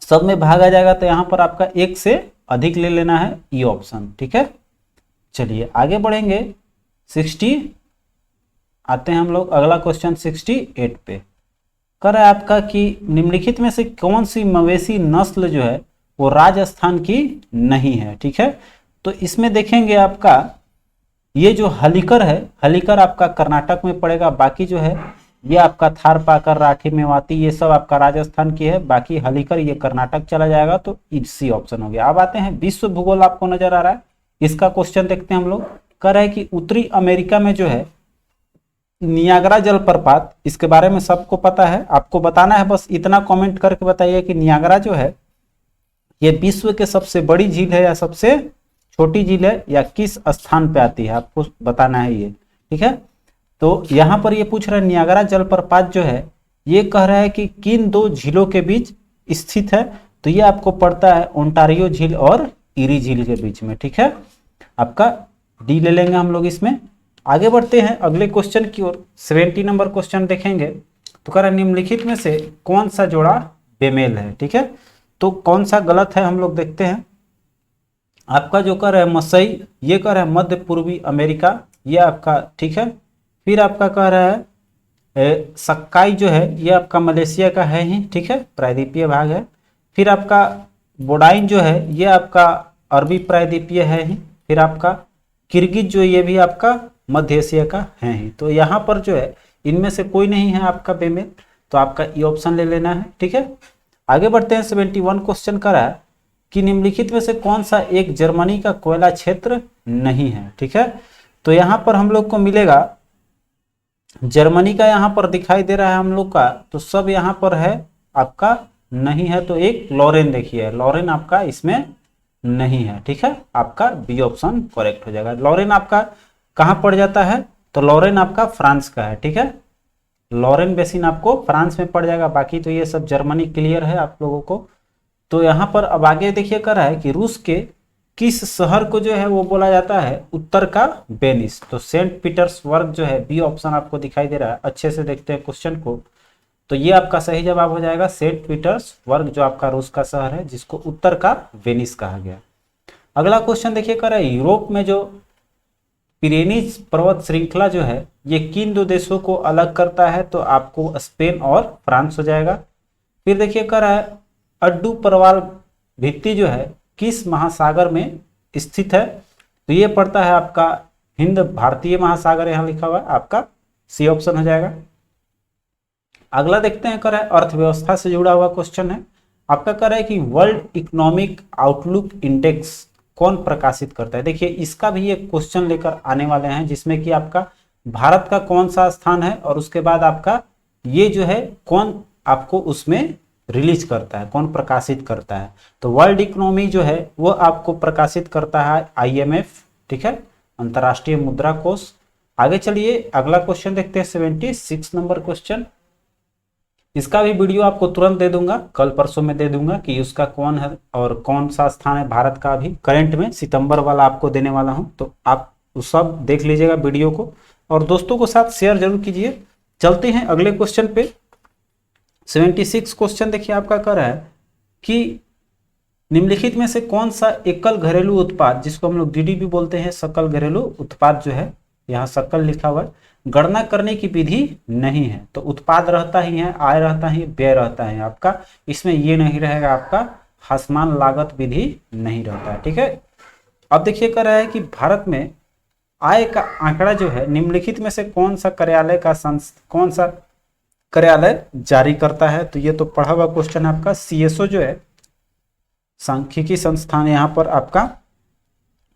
सब में भाग आ जाएगा, तो यहाँ पर आपका एक से अधिक ले लेना है, ये ऑप्शन। ठीक है, चलिए आगे बढ़ेंगे, 60 आते हैं हम लोग, अगला क्वेश्चन 68 पे। कह रहा है आपका कि निम्नलिखित में से कौन सी मवेशी नस्ल जो है वो राजस्थान की नहीं है। ठीक है, तो इसमें देखेंगे आपका ये जो हलिकर है, हलिकर आपका कर्नाटक में पड़ेगा, बाकी जो है ये आपका थारपाकर, राठी, मेवाती ये सब आपका राजस्थान की है, बाकी हलिकर ये कर्नाटक चला जाएगा, तो इसी ऑप्शन हो गया। अब आते हैं विश्व भूगोल, आपको नजर आ रहा है, इसका क्वेश्चन देखते हैं हम लोग। कह रहा है कि उत्तरी अमेरिका में जो है नियाग्रा जलप्रपात, इसके बारे में सबको पता है, आपको बताना है, बस इतना कमेंट करके बताइए कि नियाग्रा जो है ये विश्व के सबसे बड़ी झील है या सबसे छोटी झील है या किस स्थान पे आती है, आपको बताना है ये। ठीक है, तो यहाँ पर ये पूछ रहा है नियाग्रा जलप्रपात जो है ये कह रहा है कि किन दो झीलों के बीच स्थित है, तो ये आपको पड़ता है ओंटारियो झील और इरी झील के बीच में। ठीक है, आपका डी ले लेंगे हम लोग इसमें। आगे बढ़ते हैं अगले क्वेश्चन की ओर, 70 नंबर क्वेश्चन देखेंगे। तो कह रहा है निम्नलिखित में से कौन सा जोड़ा बेमेल है। ठीक है, तो कौन सा गलत है हम लोग देखते हैं। आपका जो कह रहा है मसई, ये कह रहा है मध्य पूर्वी अमेरिका, ये आपका ठीक है। फिर आपका कह रहा है सक्काई जो है ये आपका मलेशिया का है ही, ठीक है, प्रायद्वीपीय भाग है। फिर आपका बोडाइन जो है ये आपका अरबी प्रायद्वीपीय है ही। फिर आपका किर्गिज जो ये भी आपका मध्य एशिया का है ही। तो यहाँ पर जो है इनमें से कोई नहीं है आपका बेमेल। तो आपका ये ऑप्शन ले लेना है। ठीक है, आगे बढ़ते हैं। 71 क्वेश्चन करा है कि निम्नलिखित में से कौन सा एक जर्मनी का कोयला क्षेत्र नहीं है। ठीक है, तो यहाँ पर हम लोग को मिलेगा जर्मनी का, यहाँ पर दिखाई दे रहा है हम लोग का, तो सब यहाँ पर है आपका नहीं है, तो एक लॉरेन देखिए, लॉरेन आपका इसमें नहीं है। ठीक है, आपका बी ऑप्शन करेक्ट हो जाएगा। लॉरेन आपका कहाँ पड़ जाता है, तो लॉरेन आपका फ्रांस का है। ठीक है, लॉरेन बेसिन आपको फ्रांस में पड़ जाएगा, बाकी तो ये सब जर्मनी क्लियर है आप लोगों को। तो यहाँ पर अब आगे देखिए कर रहा है कि रूस के किस शहर को जो है वो बोला जाता है उत्तर का वेनिस, तो सेंट पीटर्सबर्ग जो है, बी ऑप्शन आपको दिखाई दे रहा है। अच्छे से देखते हैं क्वेश्चन को, तो ये आपका सही जवाब हो जाएगा सेंट पीटर्सबर्ग, जो आपका रूस का शहर है जिसको उत्तर का वेनिस कहा गया। अगला क्वेश्चन देखिए कर रहा है यूरोप में जो पिरेनीज पर्वत श्रृंखला जो है ये किन दो देशों को अलग करता है, तो आपको स्पेन और फ्रांस हो जाएगा। फिर देखिए कर रहा है अड्डू परवाल भित्ति जो है किस महासागर में स्थित है, तो ये पड़ता है आपका हिंद भारतीय महासागर, यहाँ लिखा हुआ है, आपका सी ऑप्शन हो जाएगा। अगला देखते हैं कर रहा है अर्थव्यवस्था से जुड़ा हुआ क्वेश्चन है आपका, कर रहा है कि वर्ल्ड इकोनॉमिक आउटलुक इंडेक्स कौन प्रकाशित करता है। देखिए इसका भी एक क्वेश्चन लेकर आने वाले हैं जिसमें कि आपका भारत का कौन सा स्थान है और उसके बाद आपका ये जो है कौन आपको उसमें रिलीज करता है, कौन प्रकाशित करता है। तो वर्ल्ड इकोनॉमी जो है वो आपको प्रकाशित करता है IMF, ठीक है, अंतर्राष्ट्रीय मुद्रा कोष। आगे चलिए अगला क्वेश्चन देखते हैं 76 नंबर क्वेश्चन। इसका भी वीडियो आपको तुरंत दे दूंगा, कल परसों में दे दूंगा कि उसका कौन है और कौन सा स्थान है भारत का। अभी करंट में सितंबर वाला आपको देने वाला हूं, तो आप सब देख लीजिएगा वीडियो को और दोस्तों को साथ शेयर जरूर कीजिए। चलते हैं अगले क्वेश्चन पे। 76 क्वेश्चन देखिए आपका कर रहा है कि निम्नलिखित में से कौन सा एकल घरेलू उत्पाद, जिसको हम लोग DDP बोलते हैं, सकल घरेलू उत्पाद जो है, यहाँ सकल लिखा हुआ है, गणना करने की विधि नहीं है। तो उत्पाद रहता ही है, आय रहता है, व्यय रहता है आपका, इसमें ये नहीं रहेगा आपका ह्रासमान लागत विधि नहीं रहता है। ठीक है, अब देखिए कर रहा है कि भारत में आय का आंकड़ा जो है निम्नलिखित में से कौन सा कार्यालय जारी करता है, तो ये तो पढ़ा हुआ क्वेश्चन आपका। CSO जो है सांख्यिकी संस्थान, यहाँ पर आपका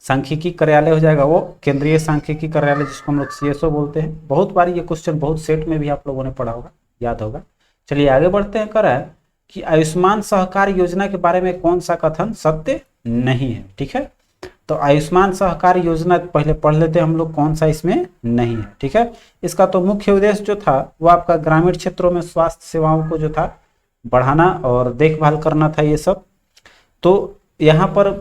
सांख्यिकी कार्यालय हो जाएगा, वो केंद्रीय सांख्यिकी कार्यालय जिसको हम लोग CSO बोलते हैं। बहुत बार ये क्वेश्चन बहुत सेट में भी आप लोगों ने पढ़ा होगा, याद होगा। चलिए आगे बढ़ते हैं। कर रहा है कि आयुष्मान सहकार योजना के बारे में कौन सा कथन सत्य नहीं है। ठीक है, तो आयुष्मान सहकार योजना पहले पढ़ लेते हैं हम लोग, कौन सा इसमें नहीं है। ठीक है, इसका तो मुख्य उद्देश्य जो था वो आपका ग्रामीण क्षेत्रों में स्वास्थ्य सेवाओं को जो था बढ़ाना और देखभाल करना था ये सब। तो यहाँ पर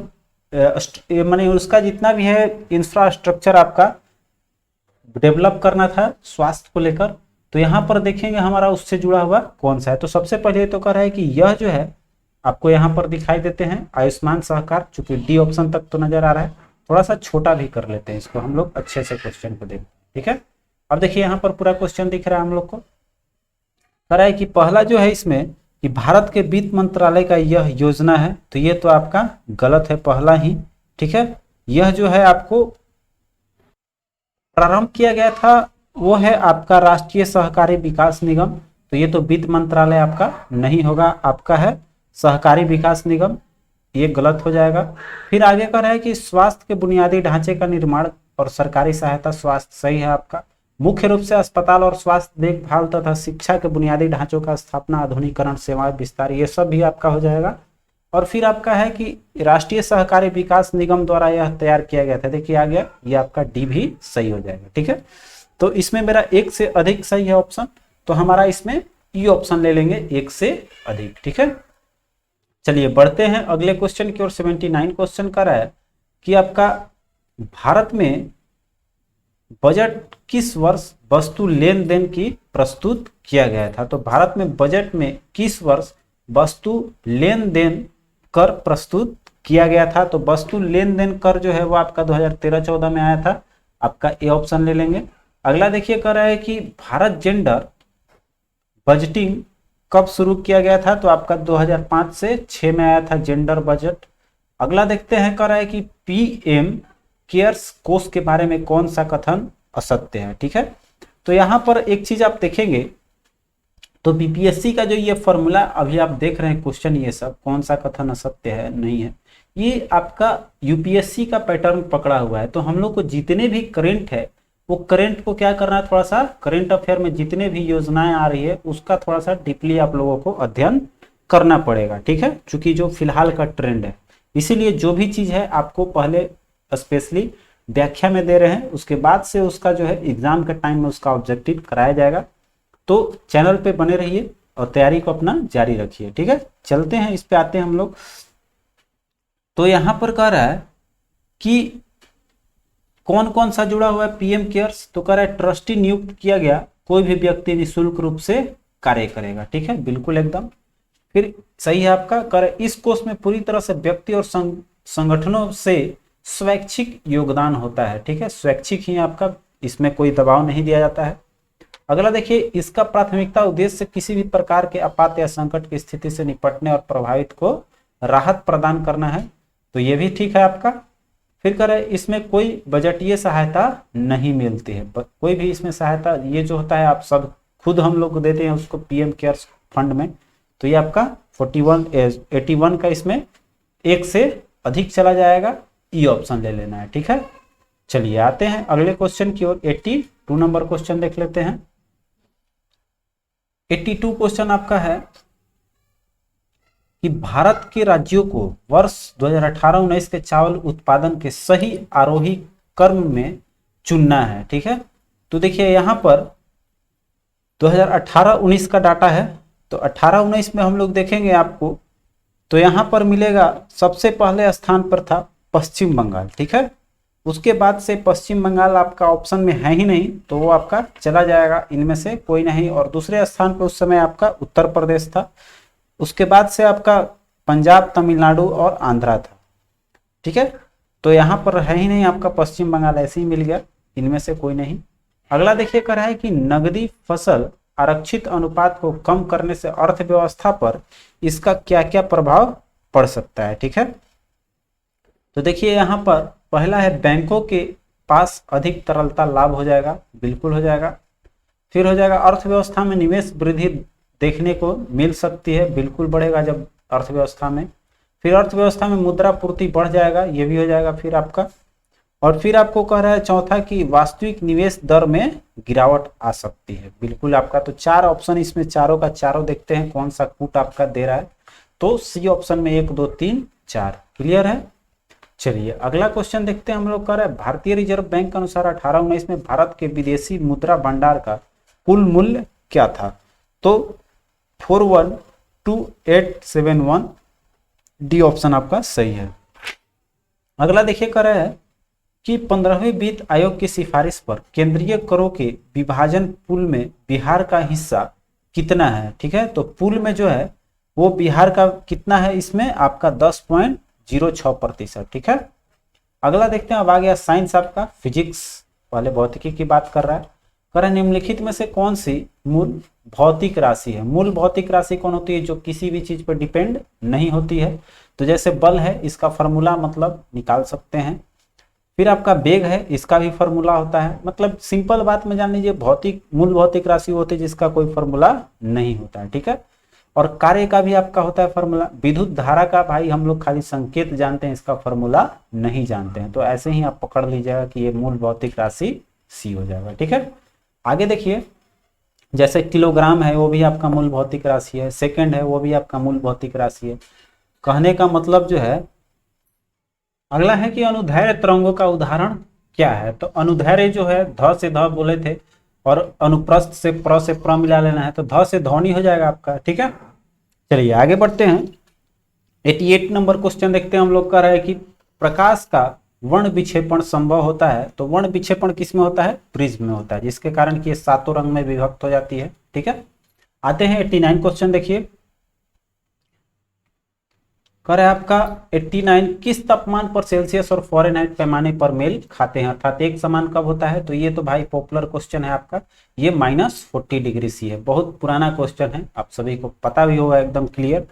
माने उसका जितना भी है इंफ्रास्ट्रक्चर आपका डेवलप करना था स्वास्थ्य को लेकर। तो यहाँ पर देखेंगे हमारा उससे जुड़ा हुआ कौन सा है। तो सबसे पहले तो कह रहा है कि यह जो है आपको यहाँ पर दिखाई देते हैं आयुष्मान सहकार, चूंकि डी ऑप्शन तक तो नजर आ रहा है, थोड़ा सा छोटा भी कर लेते हैं इसको हम लोग, अच्छे से क्वेश्चन को देखते हैं। ठीक है, अब देखिए यहाँ पर पूरा क्वेश्चन दिख रहा है हम लोग को। कह रहा है कि पहला जो है इसमें कि भारत के वित्त मंत्रालय का यह योजना है, तो ये तो आपका गलत है पहला ही। ठीक है, यह जो है आपको प्रारंभ किया गया था वो है आपका राष्ट्रीय सहकारी विकास निगम, तो ये तो वित्त मंत्रालय आपका नहीं होगा, आपका है सहकारी विकास निगम, ये गलत हो जाएगा। फिर आगे कह रहा है कि स्वास्थ्य के बुनियादी ढांचे का निर्माण और सरकारी सहायता स्वास्थ्य, सही है आपका। मुख्य रूप से अस्पताल और स्वास्थ्य देखभाल तथा शिक्षा के बुनियादी ढांचों का स्थापना, आधुनिकरण, सेवाएं विस्तार, ये सब भी आपका हो जाएगा। और फिर आपका है कि राष्ट्रीय सहकारी विकास निगम द्वारा यह तैयार किया गया था, देखिए आ गया, ये आपका डी भी सही हो जाएगा। ठीक है, तो इसमें मेरा एक से अधिक सही है ऑप्शन, तो हमारा इसमें ई ऑप्शन ले लेंगे, एक से अधिक। ठीक है, चलिए बढ़ते हैं अगले क्वेश्चन की ओर। 79 क्वेश्चन कर रहा है कि आपका भारत में बजट किस वर्ष वस्तु लेन देन की प्रस्तुत किया गया था। तो भारत में बजट में किस वर्ष वस्तु लेन देन कर प्रस्तुत किया गया था, तो वस्तु लेन देन कर जो है वो आपका 2013-14 में आया था, आपका ए ऑप्शन ले लेंगे। अगला देखिए कर रहा है कि भारत जेंडर बजटिंग कब शुरू किया गया था, तो आपका 2005 से 6 में आया था जेंडर बजट। अगला देखते हैं कर रहा है कि PM केयर्स कोष के बारे में कौन सा कथन असत्य है। ठीक है, तो यहाँ पर एक चीज आप देखेंगे तो बीपीएससी का जो ये फॉर्मूला अभी आप देख रहे हैं क्वेश्चन, ये सब कौन सा कथन असत्य है नहीं है, ये आपका यूपीएससी का पैटर्न पकड़ा हुआ है। तो हम लोग को जितने भी करंट है वो करंट को क्या करना है, थोड़ा सा करंट अफेयर में जितने भी योजनाएं आ रही है उसका थोड़ा सा डीपली आप लोगों को अध्ययन करना पड़ेगा, ठीक है, क्योंकि जो फिलहाल का ट्रेंड है। इसीलिए जो भी चीज है आपको पहले स्पेशली व्याख्या में दे रहे हैं, उसके बाद से उसका जो है एग्जाम के टाइम में उसका ऑब्जेक्टिव कराया जाएगा। तो चैनल पे बने रहिए और तैयारी को अपना जारी रखिए, ठीक है। चलते हैं इस पे आते हैं हम लोग। तो यहां पर कह रहा है कि कौन कौन सा जुड़ा हुआ है पीएम केयर्स, तो कह रहा है ट्रस्टी नियुक्त किया गया कोई भी व्यक्ति निःशुल्क रूप से कार्य करेगा, ठीक है, बिल्कुल एकदम फिर सही है आपका। कह रहा है इस कोष में पूरी तरह से व्यक्ति और संगठनों से स्वैच्छिक योगदान होता है, ठीक है, स्वैच्छिक ही आपका, इसमें कोई दबाव नहीं दिया जाता है। अगला देखिए, इसका प्राथमिकता उद्देश्य किसी भी प्रकार के आपात या संकट की स्थिति से निपटने और प्रभावित को राहत प्रदान करना है, तो ये भी ठीक है आपका। फिर कह रहे इसमें कोई बजटीय सहायता नहीं मिलती है, कोई भी इसमें सहायता, ये जो होता है आप सब खुद हम लोग को देते हैं उसको पीएम केयर्स फंड में। तो ये आपका 81 का इसमें एक से अधिक चला जाएगा, ई ऑप्शन ले लेना है, ठीक है। चलिए आते हैं अगले क्वेश्चन की ओर। 82 नंबर क्वेश्चन देख लेते हैं। 82 क्वेश्चन आपका है कि भारत के राज्यों को वर्ष 2018-19 के चावल उत्पादन के सही आरोही क्रम में चुनना है, ठीक है। तो देखिए यहां पर 2018-19 का डाटा है, तो 18-19 में हम लोग देखेंगे आपको, तो यहां पर मिलेगा सबसे पहले स्थान पर था पश्चिम बंगाल, ठीक है। उसके बाद से पश्चिम बंगाल आपका ऑप्शन में है ही नहीं, तो वो आपका चला जाएगा, इनमें से कोई नहीं। और दूसरे स्थान पर उस समय आपका उत्तर प्रदेश था। उसके बाद से आपका पंजाब, तमिलनाडु और आंध्रा था, ठीक है। तो यहाँ पर है ही नहीं आपका पश्चिम बंगाल, ऐसे ही मिल गया, इनमें से कोई नहीं। अगला देखिए कह रहा है कि नगदी फसल आरक्षित अनुपात को कम करने से अर्थव्यवस्था पर इसका क्या क्या प्रभाव पड़ सकता है, ठीक है। तो देखिए यहाँ पर पहला है बैंकों के पास अधिक तरलता लाभ हो जाएगा, बिल्कुल हो जाएगा। फिर हो जाएगा अर्थव्यवस्था में निवेश वृद्धि देखने को मिल सकती है, बिल्कुल बढ़ेगा जब अर्थव्यवस्था में। फिर अर्थव्यवस्था में मुद्रा पूर्ति बढ़ जाएगा, ये भी हो जाएगा फिर आपका। और फिर आपको कह रहा है चौथा कि वास्तविक निवेश दर में गिरावट आ सकती है, बिल्कुल आपका। तो 4 ऑप्शन इसमें, चारों का चारों देखते हैं कौन सा कूट आपका दे रहा है। तो सी ऑप्शन में 1 2 3 4 क्लियर है। चलिए अगला क्वेश्चन देखते हैं हम लोग। कह रहे हैं भारतीय रिजर्व बैंक के अनुसार 18-19 में भारत के विदेशी मुद्रा भंडार का कुल मूल्य क्या था, तो 412871 डी ऑप्शन आपका सही है। अगला देखिए कह रहा है कि 15वें वित्त आयोग की सिफारिश पर केंद्रीय करों के विभाजन पूल में बिहार का हिस्सा कितना है, ठीक है। तो पूल में जो है वो बिहार का कितना है, इसमें आपका 10.06%, ठीक है। अगला देखते हैं, अब आ गया साइंस आपका, फिजिक्स वाले भौतिकी की बात कर रहा है। कह रहा है निम्नलिखित में से कौन सी मूल भौतिक राशि है। मूल भौतिक राशि कौन होती है, जो किसी भी चीज पर डिपेंड नहीं होती है। तो जैसे बल है, इसका फॉर्मूला मतलब निकाल सकते हैं। फिर आपका वेग है, इसका भी फॉर्मूला होता है। मतलब सिंपल बात में जान लीजिए, भौतिक मूल भौतिक राशि होती है जिसका कोई फॉर्मूला नहीं होता है, ठीक है। और कार्य का भी आपका होता है फॉर्मूला। विद्युत धारा का भाई हम लोग खाली संकेत जानते हैं, इसका फॉर्मूला नहीं जानते हैं। तो ऐसे ही आप पकड़ लीजिएगा कि ये मूल भौतिक राशि सी हो जाएगा, ठीक है। आगे देखिए, जैसे किलोग्राम है वो भी आपका मूल भौतिक राशि है, सेकंड है वो भी आपका मूल भौतिक राशि है। कहने का मतलब जो है, अगला है कि अनुदैर्घ्य तरंगों का उदाहरण क्या है। तो अनुदैर्घ्य जो है ध से ध बोले थे और अनुप्रस्थ से प्र मिला लेना है, तो ध से ध्वनि हो जाएगा आपका, ठीक है। चलिए आगे बढ़ते हैं। 88 नंबर क्वेश्चन देखते हैं हम लोग। कह रहा है कि प्रकाश का वर्ण विक्षेपण संभव होता है, तो वर्ण विक्षेपण किस में होता है, प्रिज्म में होता है, जिसके कारण कि ये सातों रंग में विभक्त हो जाती है, ठीक है। आते हैं 89 क्वेश्चन देखिए। कह रहा है आपका 89 किस तापमान पर सेल्सियस और फ़ारेनहाइट पैमाने पर मेल खाते हैं, अर्थात एक समान कब होता है। तो ये तो भाई पॉपुलर क्वेश्चन है आपका, ये -40 डिग्री सी है, बहुत पुराना क्वेश्चन है, आप सभी को पता भी होगा एकदम क्लियर।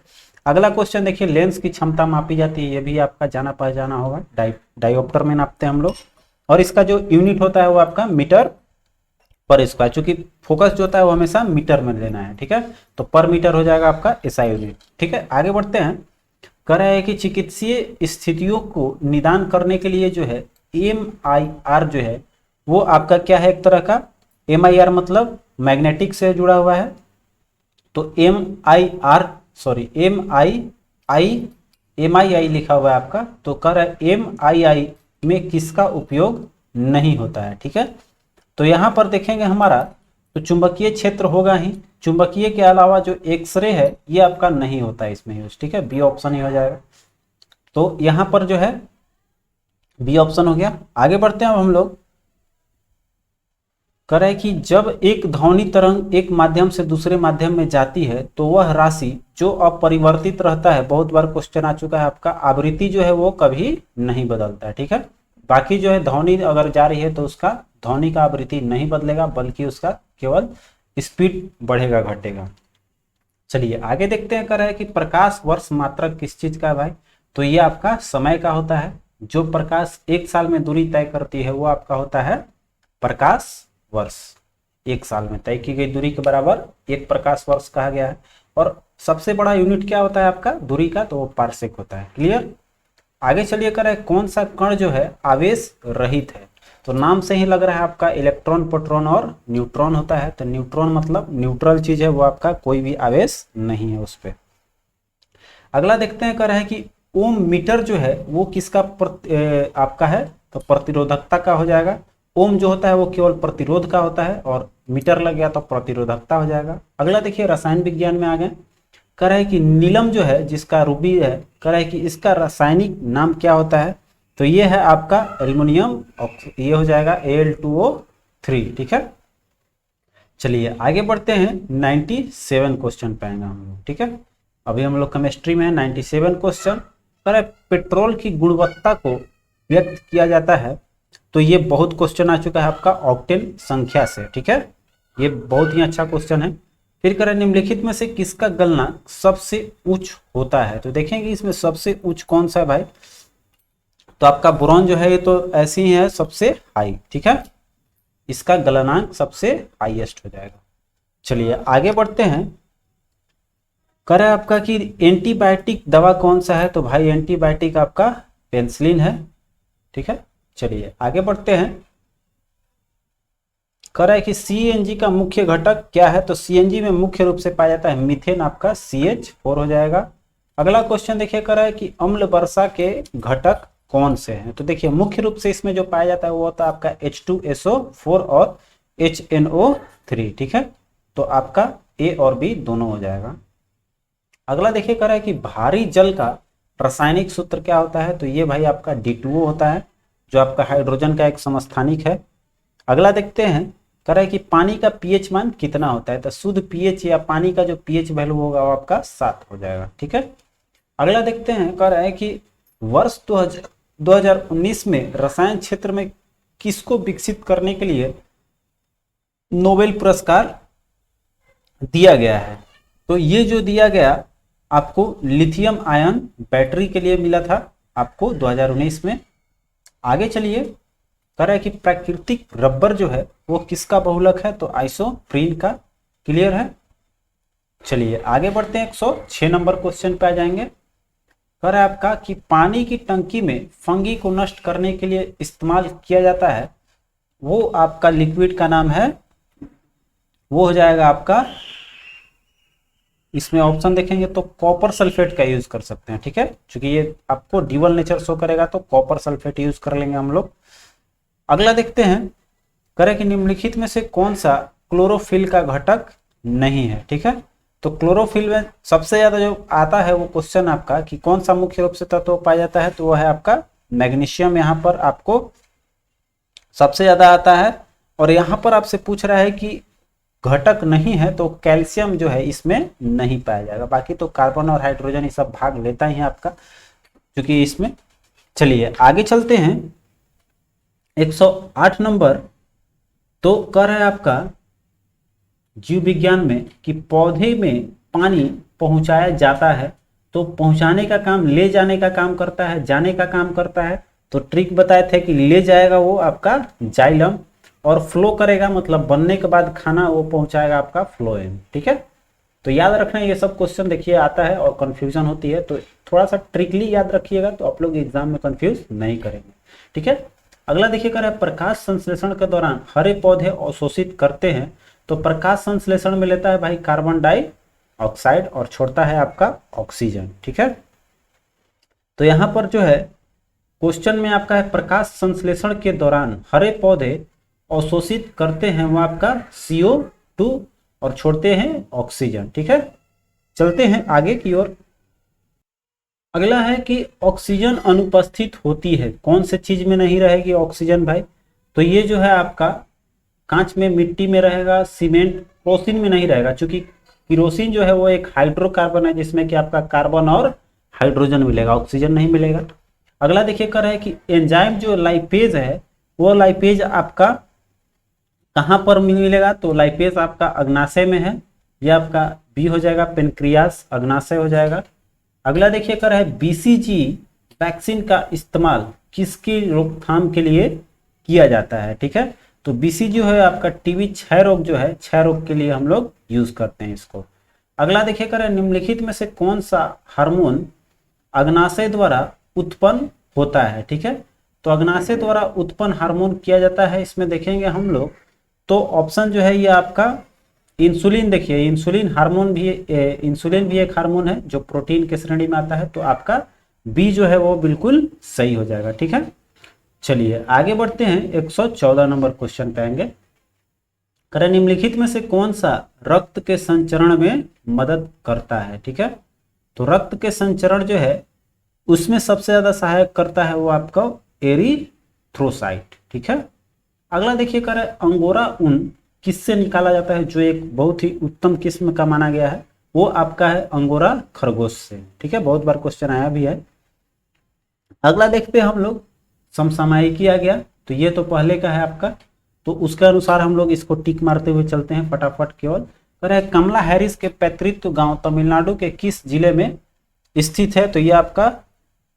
अगला क्वेश्चन देखिए, लेंस की क्षमता मापी जाती है, ये भी आपका जाना पहचाना होगा, डायोप्टर में नापते हैं हम लोग। और इसका जो यूनिट होता है वो आपका मीटर पर स्क्वायर, चूंकि फोकस जो होता है वो हमेशा मीटर में लेना है, ठीक है। तो पर मीटर हो जाएगा आपका एसआई यूनिट, ठीक है। आगे बढ़ते हैं। कह रहा है कि चिकित्सीय स्थितियों को निदान करने के लिए जो है MIR जो है वो आपका क्या है, एक तरह का MIR मतलब मैग्नेटिक से जुड़ा हुआ है। तो MII लिखा हुआ है आपका, तो कह रहा है MII में किसका उपयोग नहीं होता है, ठीक है। तो यहां पर देखेंगे हमारा, तो चुंबकीय क्षेत्र होगा ही, चुंबकीय के अलावा जो एक्सरे है ये आपका नहीं होता है इसमें यूज, ठीक है। बी ऑप्शन ही हो जाएगा। तो यहां पर जो है बी ऑप्शन हो गया। आगे बढ़ते हैं अब हम लोग। कह रहा है कि जब एक ध्वनि तरंग एक माध्यम से दूसरे माध्यम में जाती है तो वह राशि जो अपरिवर्तित रहता है, बहुत बार क्वेश्चन आ चुका है आपका, आवृत्ति जो है वो कभी नहीं बदलता है, ठीक है। बाकी जो है ध्वनि अगर जा रही है तो उसका ध्वनि का आवृत्ति नहीं बदलेगा, बल्कि उसका केवल स्पीड बढ़ेगा घटेगा। चलिए आगे देखते हैं। कह रहा है कि प्रकाश वर्ष मात्रक किस चीज का है भाई, तो ये आपका समय का होता है। जो प्रकाश एक साल में दूरी तय करती है वो आपका होता है प्रकाश वर्ष। एक साल में तय की गई दूरी के बराबर एक प्रकाश वर्ष कहा गया है। और सबसे बड़ा यूनिट क्या होता है आपका दूरी का, तो वो पारसेक होता है। क्लियर। आगे चलिए। कर कौन सा कण जो है आवेश रहित है, तो नाम से ही लग रहा है आपका इलेक्ट्रॉन, प्रोटॉन और न्यूट्रॉन होता है। तो न्यूट्रॉन मतलब न्यूट्रल चीज है, वो आपका कोई भी आवेश नहीं है उस पर। अगला देखते हैं। कह रहा है कि ओम मीटर जो है वो किसका आपका है, तो प्रतिरोधकता का हो जाएगा। ओम जो होता है वो केवल प्रतिरोध का होता है, और मीटर लग गया तो प्रतिरोधकता हो जाएगा। अगला देखिए रसायन विज्ञान में आ गए। कह रहा है कि नीलम जो है जिसका रूबी है, कह रहा है कि इसका रासायनिक नाम क्या होता है, तो ये है आपका एल्युमिनियम, ये हो जाएगा Al2O3, ठीक है। चलिए आगे बढ़ते हैं। 97 क्वेश्चन पे आएंगे हम लोग, ठीक है। अभी हम लोग केमिस्ट्री में है। 97 क्वेश्चन। कह रहा है पेट्रोल की गुणवत्ता को व्यक्त किया जाता है, तो ये बहुत क्वेश्चन आ चुका है आपका ऑक्टेन संख्या से, ठीक है। ये बहुत ही अच्छा क्वेश्चन है। फिर कह रहा है निम्नलिखित में से किसका गलनांक सबसे उच्च होता है, तो देखेंगे इसमें सबसे उच्च कौन सा है भाई, तो आपका बोरॉन जो है ये तो ऐसे ही है सबसे हाई, ठीक है। इसका गलनांक सबसे हाईएस्ट हो जाएगा। चलिए आगे बढ़ते हैं। कह रहा है आपका कि एंटीबायोटिक दवा कौन सा है, तो भाई एंटीबायोटिक आपका पेनिसिलिन है, ठीक है। चलिए आगे बढ़ते हैं। कह रहा है कि सीएनजी का मुख्य घटक क्या है, तो सीएनजी में मुख्य रूप से पाया जाता है मीथेन, आपका CH4 हो जाएगा। अगला क्वेश्चन देखिए। कह रहा है कि अम्ल वर्षा के घटक कौन से हैं, तो देखिए मुख्य रूप से इसमें जो पाया जाता है वो होता है आपका H2SO4 और HNO3, ठीक है। तो आपका A और B दोनों हो जाएगा। अगला देखिए। कह रहा है कि भारी जल का रासायनिक सूत्र क्या होता है, तो ये भाई आपका D2O होता है, जो आपका हाइड्रोजन का एक समस्थानिक है। अगला देखते हैं। कह रहा है कि पानी का पीएच मान कितना होता है, तो शुद्ध पीएच या पानी का जो पीएच वैल्यू होगा वो आपका 7 हो जाएगा, ठीक है। अगला देखते हैं। कह रहा है कि वर्ष 2019 में रसायन क्षेत्र में किसको विकसित करने के लिए नोबेल पुरस्कार दिया गया है, तो ये जो दिया गया आपको लिथियम आयन बैटरी के लिए मिला था आपको 2019 में। आगे चलिए। कह रहा है कि प्राकृतिक रबर जो है वो किसका बहुलक है, तो आइसोप्रीन का। क्लियर है। चलिए आगे बढ़ते हैं। 106 नंबर क्वेश्चन पे आ जाएंगे। कह रहा है आपका कि पानी की टंकी में फंगी को नष्ट करने के लिए इस्तेमाल किया जाता है, वो आपका लिक्विड का नाम है, वो हो जाएगा आपका, इसमें ऑप्शन देखेंगे तो कॉपर सल्फेट का यूज कर सकते हैं, ठीक है। क्योंकि ये आपको ड्यूअल नेचर शो करेगा तो कॉपर सल्फेट यूज कर लेंगे हम लोग। अगला देखते हैं। करें कि निम्नलिखित में से कौन सा क्लोरोफिल का घटक नहीं है, ठीक है। तो क्लोरोफिल में सबसे ज्यादा जो आता है वो क्वेश्चन आपका कि कौन सा मुख्य रूप से तत्व पाया जाता है, तो वो है आपका मैग्नीशियम, यहाँ पर आपको सबसे ज्यादा आता है। और यहाँ पर आपसे पूछ रहा है कि घटक नहीं है, तो कैल्शियम जो है इसमें नहीं पाया जाएगा। बाकी तो कार्बन और हाइड्रोजन ये सब भाग लेता ही है आपका, क्योंकि इसमें। चलिए आगे चलते हैं। 108 नंबर। तो कह रहा है आपका जीव विज्ञान में कि पौधे में पानी पहुंचाया जाता है, तो पहुंचाने का काम ले जाने का काम करता है, जाने का काम करता है। तो ट्रिक बताए थे कि ले जाएगा वो आपका जाइलम, और फ्लो करेगा मतलब बनने के बाद खाना वो पहुंचाएगा आपका फ्लोएम, ठीक है। तो याद रखना ये सब क्वेश्चन देखिए आता है और कंफ्यूजन होती है, तो थोड़ा सा ट्रिकली याद रखिएगा तो आप लोग एग्जाम में कंफ्यूज नहीं करेंगे, ठीक है। अगला देखिए कर है प्रकाश संश्लेषण के दौरान हरे पौधे अवशोषित करते हैं, तो प्रकाश संश्लेषण में लेता है भाई कार्बन डाइऑक्साइड और छोड़ता है आपका ऑक्सीजन, ठीक है। तो यहाँ पर जो है क्वेश्चन में आपका है प्रकाश संश्लेषण के दौरान हरे पौधे अवशोषित करते हैं वो आपका CO2 और छोड़ते हैं ऑक्सीजन, ठीक है। चलते हैं आगे की ओर। अगला है कि ऑक्सीजन अनुपस्थित होती है, कौन से चीज में नहीं रहेगी ऑक्सीजन भाई, तो ये जो है आपका कांच में, मिट्टी में रहेगा, सीमेंट, केरोसिन में नहीं रहेगा, क्योंकि केरोसिन जो है वो एक हाइड्रोकार्बन है जिसमें कि आपका कार्बन और हाइड्रोजन मिलेगा, ऑक्सीजन नहीं मिलेगा। अगला देखिए कर है कि एंजाइम जो लाइपेज है वो लाइपेज आपका कहाँ पर मिलेगा, तो लाइपेज आपका अग्नाशय में है, ये आपका बी हो जाएगा, पेनक्रियास अग्नाशय हो जाएगा। अगला देखिए कर है BCG वैक्सीन का इस्तेमाल किसकी रोकथाम के लिए किया जाता है, ठीक है। तो BCG है आपका टीबी क्षय रोग जो है, क्षय रोग के लिए हम लोग यूज करते हैं इसको। अगला देखिए कर है निम्नलिखित में से कौन सा हार्मोन अग्नाशय द्वारा उत्पन्न होता है, ठीक है। तो अग्नाशय द्वारा उत्पन्न हार्मोन किया जाता है, इसमें देखेंगे हम लोग तो ऑप्शन जो है ये आपका इंसुलिन, देखिए इंसुलिन हार्मोन भी, इंसुलिन भी एक हार्मोन है जो प्रोटीन के श्रेणी में आता है, तो आपका बी जो है वो बिल्कुल सही हो जाएगा, ठीक है। चलिए आगे बढ़ते हैं, 114 नंबर क्वेश्चन पे आएंगे। करें निम्नलिखित में से कौन सा रक्त के संचरण में मदद करता है, ठीक है। तो रक्त के संचरण जो है उसमें सबसे ज्यादा सहायक करता है वो आपका एरिथ्रोसाइट, ठीक है। अगला देखिए कर अंगोरा ऊन किससे निकाला जाता है, जो एक बहुत ही उत्तम किस्म का माना गया है, वो आपका है अंगोरा खरगोश से, ठीक है, बहुत बार क्वेश्चन आया भी है। अगला देखते हैं हम लोग समसामयिकी आ गया, तो ये तो पहले का है आपका, तो उसके अनुसार हम लोग इसको टिक मारते हुए चलते हैं फटाफट केवल। कर कमला हैरिस के पैतृत्व गांव तमिलनाडु के किस जिले में स्थित है, तो ये आपका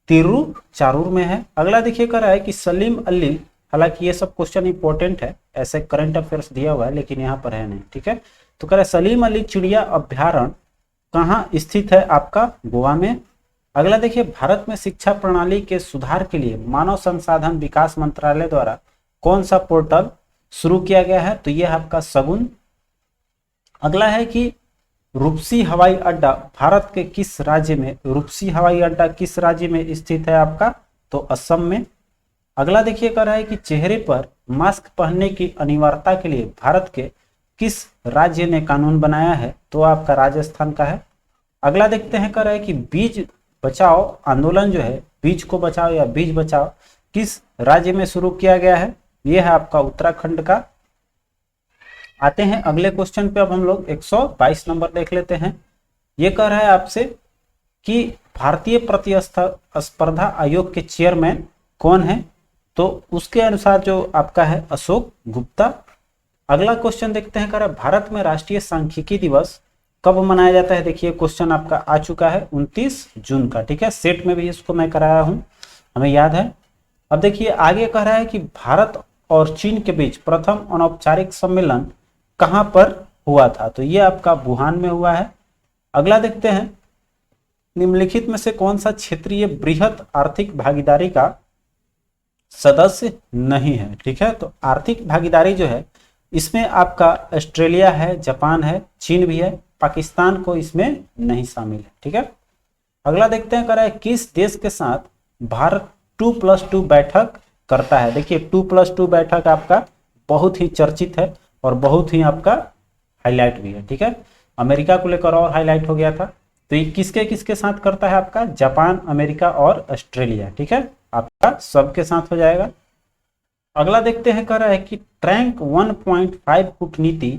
तिरुचारूर में है। अगला देखिए कर रहा है कि सलीम अली, हालांकि ये सब क्वेश्चन इंपॉर्टेंट है, ऐसे करंट अफेयर्स दिया हुआ है लेकिन यहाँ पर है नहीं, ठीक है। तो कह रहा है सलीम अली चिड़िया अभ्यारण्य कहाँ स्थित है, आपका गोवा में। अगला देखिए भारत में शिक्षा प्रणाली के सुधार के लिए मानव संसाधन विकास मंत्रालय द्वारा कौन सा पोर्टल शुरू किया गया है, तो यह आपका सगुन। अगला है कि रूपसी हवाई अड्डा भारत के किस राज्य में, रूपसी हवाई अड्डा किस राज्य में स्थित है आपका, तो असम में। अगला देखिए कर रहा है कि चेहरे पर मास्क पहनने की अनिवार्यता के लिए भारत के किस राज्य ने कानून बनाया है, तो आपका राजस्थान का है। अगला देखते हैं कर रहा है कि बीज बचाओ आंदोलन जो है, बीज को बचाओ या बीज बचाओ किस राज्य में शुरू किया गया है, यह है आपका उत्तराखंड का। आते हैं अगले क्वेश्चन पे, अब हम लोग 122 नंबर देख लेते हैं। ये कह रहा है आपसे कि भारतीय प्रतिस्पर्धा आयोग के चेयरमैन कौन है, तो उसके अनुसार जो आपका है अशोक गुप्ता। अगला क्वेश्चन देखते हैं, कह रहा है भारत में राष्ट्रीय सांख्यिकी दिवस कब मनाया जाता है, देखिए क्वेश्चन आपका आ चुका है 29 जून का, ठीक है, सेट में भी इसको मैं कराया हूं, हमें याद है। अब देखिए आगे कह रहा है कि भारत और चीन के बीच प्रथम अनौपचारिक सम्मेलन कहां पर हुआ था, तो ये आपका वुहान में हुआ है। अगला देखते हैं निम्नलिखित में से कौन सा क्षेत्रीय बृहत आर्थिक भागीदारी का सदस्य नहीं है, ठीक है। तो आर्थिक भागीदारी जो है इसमें आपका ऑस्ट्रेलिया है, जापान है, चीन भी है, पाकिस्तान को इसमें नहीं शामिल है, ठीक है। अगला देखते हैं, कह रहा है किस देश के साथ भारत 2+2 बैठक करता है, देखिए 2+2 बैठक आपका बहुत ही चर्चित है और बहुत ही आपका हाईलाइट भी है, ठीक है। अमेरिका को लेकर और हाईलाइट हो गया था, तो ये किसके किसके साथ करता है, आपका जापान, अमेरिका और ऑस्ट्रेलिया, ठीक है, आपका सबके साथ हो जाएगा। अगला देखते हैं, कह रहा है कि ट्रैंक 1.5 कूटनीति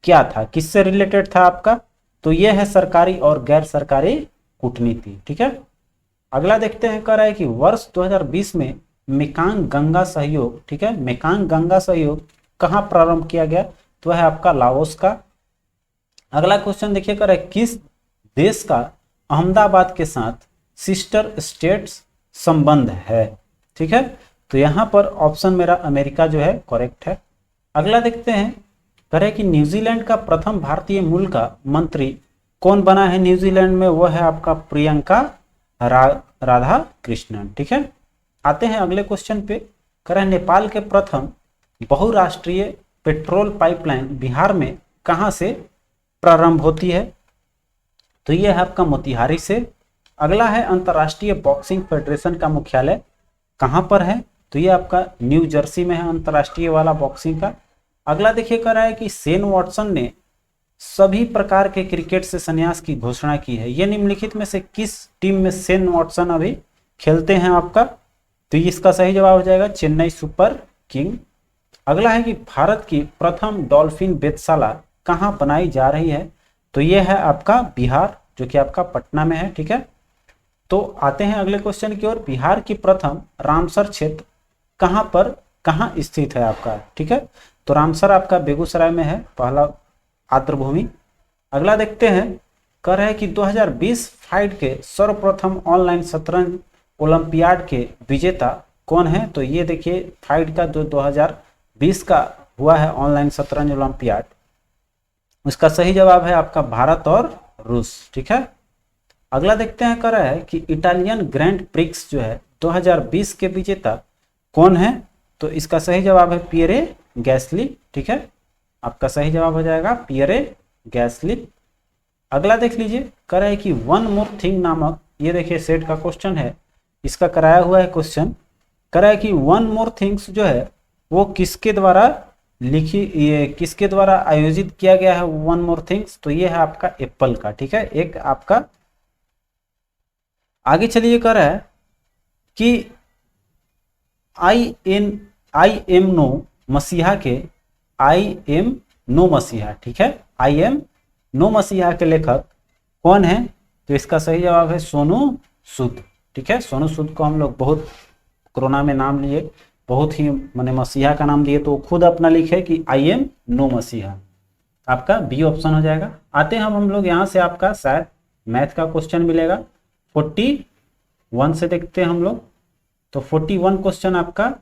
क्या था, किससे रिलेटेड था आपका, तो यह है सरकारी और गैर सरकारी कूटनीति, ठीक है। अगला देखते हैं, कह रहा है कि वर्ष 2020 में मेकांग गंगा सहयोग, ठीक है, मेकांग गंगा सहयोग कहां प्रारंभ किया गया, तो है आपका लाओस का। अगला क्वेश्चन देखिए, कह रहा है किस देश का अहमदाबाद के साथ सिस्टर स्टेट्स संबंध है, ठीक है। तो यहां पर ऑप्शन मेरा अमेरिका जो है करेक्ट है। अगला देखते हैं, कह रहे कि न्यूजीलैंड का प्रथम भारतीय मूल का मंत्री कौन बना है न्यूजीलैंड में, वो है आपका प्रियंका राधा कृष्णन। ठीक है, आते हैं अगले क्वेश्चन पे। कह रहे हैं नेपाल के प्रथम बहुराष्ट्रीय पेट्रोल पाइपलाइन बिहार में कहां से प्रारंभ होती है, तो यह है आपका मोतिहारी से। अगला है अंतर्राष्ट्रीय बॉक्सिंग फेडरेशन का मुख्यालय कहां पर है, तो ये आपका न्यू जर्सी में है अंतर्राष्ट्रीय वाला बॉक्सिंग का। अगला देखिए कह रहा है कि शेन वॉटसन ने सभी प्रकार के क्रिकेट से संन्यास की घोषणा की है, ये निम्नलिखित में से किस टीम में शेन वॉटसन अभी खेलते हैं आपका, तो इसका सही जवाब हो जाएगा चेन्नई सुपर किंग। अगला है कि भारत की प्रथम डॉल्फिन वेधशाला कहाँ बनाई जा रही है, तो ये है आपका बिहार, जो कि आपका पटना में है। ठीक है, तो आते हैं अगले क्वेश्चन की ओर। बिहार की प्रथम रामसर क्षेत्र कहाँ स्थित है आपका, ठीक है, तो रामसर आपका बेगूसराय में है, पहला आर्द्रभूमि। अगला देखते हैं, कह रहे हैं कि 2020 फाइड के सर्वप्रथम ऑनलाइन शतरंज ओलंपियाड के विजेता कौन है, तो ये देखिए फाइड का जो 2020 का हुआ है ऑनलाइन शतरंज ओलंपियाड, उसका सही जवाब है आपका भारत और रूस। ठीक है, अगला देखते हैं, कह रहा है कि इटालियन ग्रैंड प्रिक्स जो है 2020 के विजेता कौन है, तो इसका सही जवाब है पियरे गैसली। ठीक है, आपका सही जवाब हो जाएगा पियरे गैसली। अगला देख लीजिए, कह रहा है कि वन मोर थिंग नामक, ये देखिए सेट का क्वेश्चन है, इसका कराया हुआ है क्वेश्चन। कह रहा है कि वन मोर थिंग्स जो है वो किसके द्वारा किसके द्वारा आयोजित किया गया है वन मोर थिंग्स, तो ये है आपका एप्पल का। ठीक है, एक आपका। आगे चलिए, कह रहा है कि आई एम नो मसीहा के ठीक है, आई एम नो मसीहा के लेखक कौन है, तो इसका सही जवाब है सोनू सूद। ठीक है, सोनू सूद को हम लोग बहुत कोरोना में नाम लिए, बहुत ही मैंने मसीहा का नाम दिए, तो खुद अपना लिखे कि आई एम नो मसीहा, आपका बी ऑप्शन हो जाएगा। आते हैं हम लोग यहाँ से, आपका शायद मैथ का क्वेश्चन मिलेगा 41 से देखते हैं हम लोग, तो 41 क्वेश्चन आपका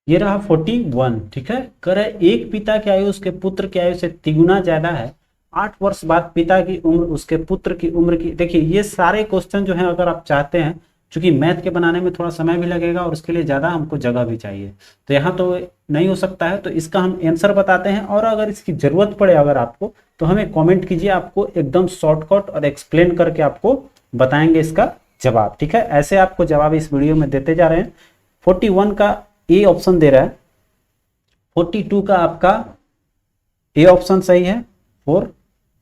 ये रहा 41। ठीक है, कह रहे एक पिता की आयु उसके पुत्र की आयु से तिगुना ज्यादा है, 8 वर्ष बाद पिता की उम्र उसके पुत्र की उम्र की। देखिए ये सारे क्वेश्चन जो है, अगर आप चाहते हैं, क्योंकि मैथ के बनाने में थोड़ा समय भी लगेगा और उसके लिए ज़्यादा हमको जगह भी चाहिए, तो यहाँ तो नहीं हो सकता है, तो इसका हम आंसर बताते हैं, और अगर इसकी ज़रूरत पड़े अगर आपको, तो हमें कमेंट कीजिए, आपको एकदम शॉर्टकट और एक्सप्लेन करके आपको बताएंगे इसका जवाब। ठीक है, ऐसे आपको जवाब इस वीडियो में देते जा रहे हैं। 41 का ए ऑप्शन दे रहा है, 42 का आपका ए ऑप्शन सही है 4,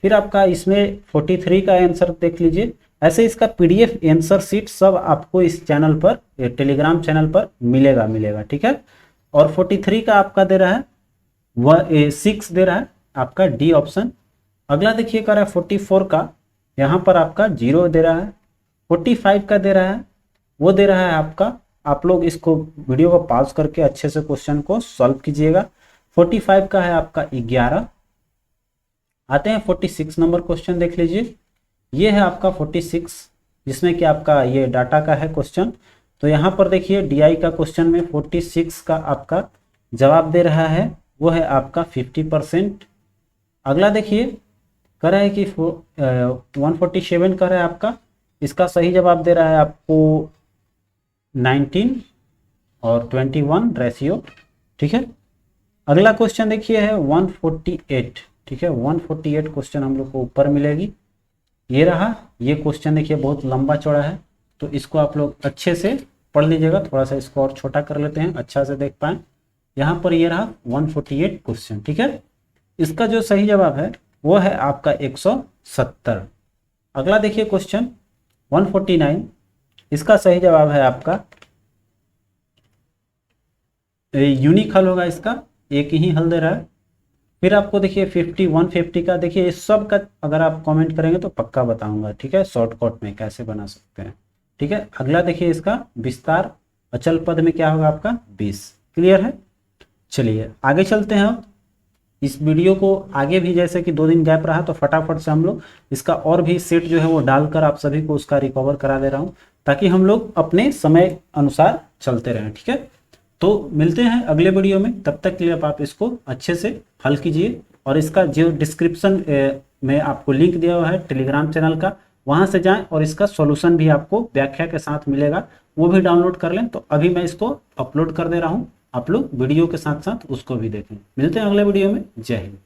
फिर आपका इसमें 43 का आंसर देख लीजिए। ऐसे इसका पीडीएफ आंसर शीट सब आपको इस चैनल पर, टेलीग्राम चैनल पर मिलेगा। ठीक है, और 43 का आपका दे रहा है 6 दे रहा है आपका डी ऑप्शन। अगला देखिए कर रहा है 44 का, यहाँ पर आपका 0 दे रहा है। 45 का दे रहा है, वो दे रहा है आपका, आप लोग इसको वीडियो को पॉज करके अच्छे से क्वेश्चन को सॉल्व कीजिएगा। 45 का है आपका 11। आते हैं 46 नंबर क्वेश्चन देख लीजिए, ये है आपका 46, जिसमें कि आपका ये डाटा का है क्वेश्चन। तो यहाँ पर देखिए डीआई का क्वेश्चन में 46 का आपका जवाब दे रहा है, वो है आपका 50%। अगला देखिए कह रहा है कि 147 का है आपका, इसका सही जवाब दे रहा है आपको 19 और 21 रेशियो। ठीक है, अगला क्वेश्चन देखिए है 148। ठीक है, 148 क्वेश्चन हम लोग को ऊपर मिलेगी, ये रहा। ये क्वेश्चन देखिए बहुत लंबा चौड़ा है, तो इसको आप लोग अच्छे से पढ़ लीजिएगा। थोड़ा सा इसको और छोटा कर लेते हैं, अच्छा से देख पाएँ। यहाँ पर ये रहा 148 क्वेश्चन। ठीक है, इसका जो सही जवाब है वो है आपका 170। अगला देखिए क्वेश्चन 149, इसका सही जवाब है आपका यूनिक हल होगा, इसका एक ही हल दे रहा है। फिर आपको देखिए 150 का, देखिए इस सब का अगर आप कमेंट करेंगे तो पक्का बताऊंगा। ठीक है, शॉर्टकट में कैसे बना सकते हैं। ठीक है, अगला देखिए इसका विस्तार अचल पद में क्या होगा आपका 20। क्लियर है, चलिए आगे चलते हैं। अब इस वीडियो को आगे भी, जैसे कि 2 दिन गैप रहा, तो फटाफट से हम लोग इसका और भी सेट जो है वो डालकर आप सभी को उसका रिकवर करा दे रहा हूँ, ताकि हम लोग अपने समय अनुसार चलते रहें। ठीक है, तो मिलते हैं अगले वीडियो में, तब तक के लिए आप इसको अच्छे से हल कीजिए। और इसका जो डिस्क्रिप्शन में आपको लिंक दिया हुआ है टेलीग्राम चैनल का, वहां से जाएं और इसका सॉल्यूशन भी आपको व्याख्या के साथ मिलेगा, वो भी डाउनलोड कर लें। तो अभी मैं इसको अपलोड कर दे रहा हूं, आप लोग वीडियो के साथ साथ उसको भी देखें। मिलते हैं अगले वीडियो में। जय हिंद।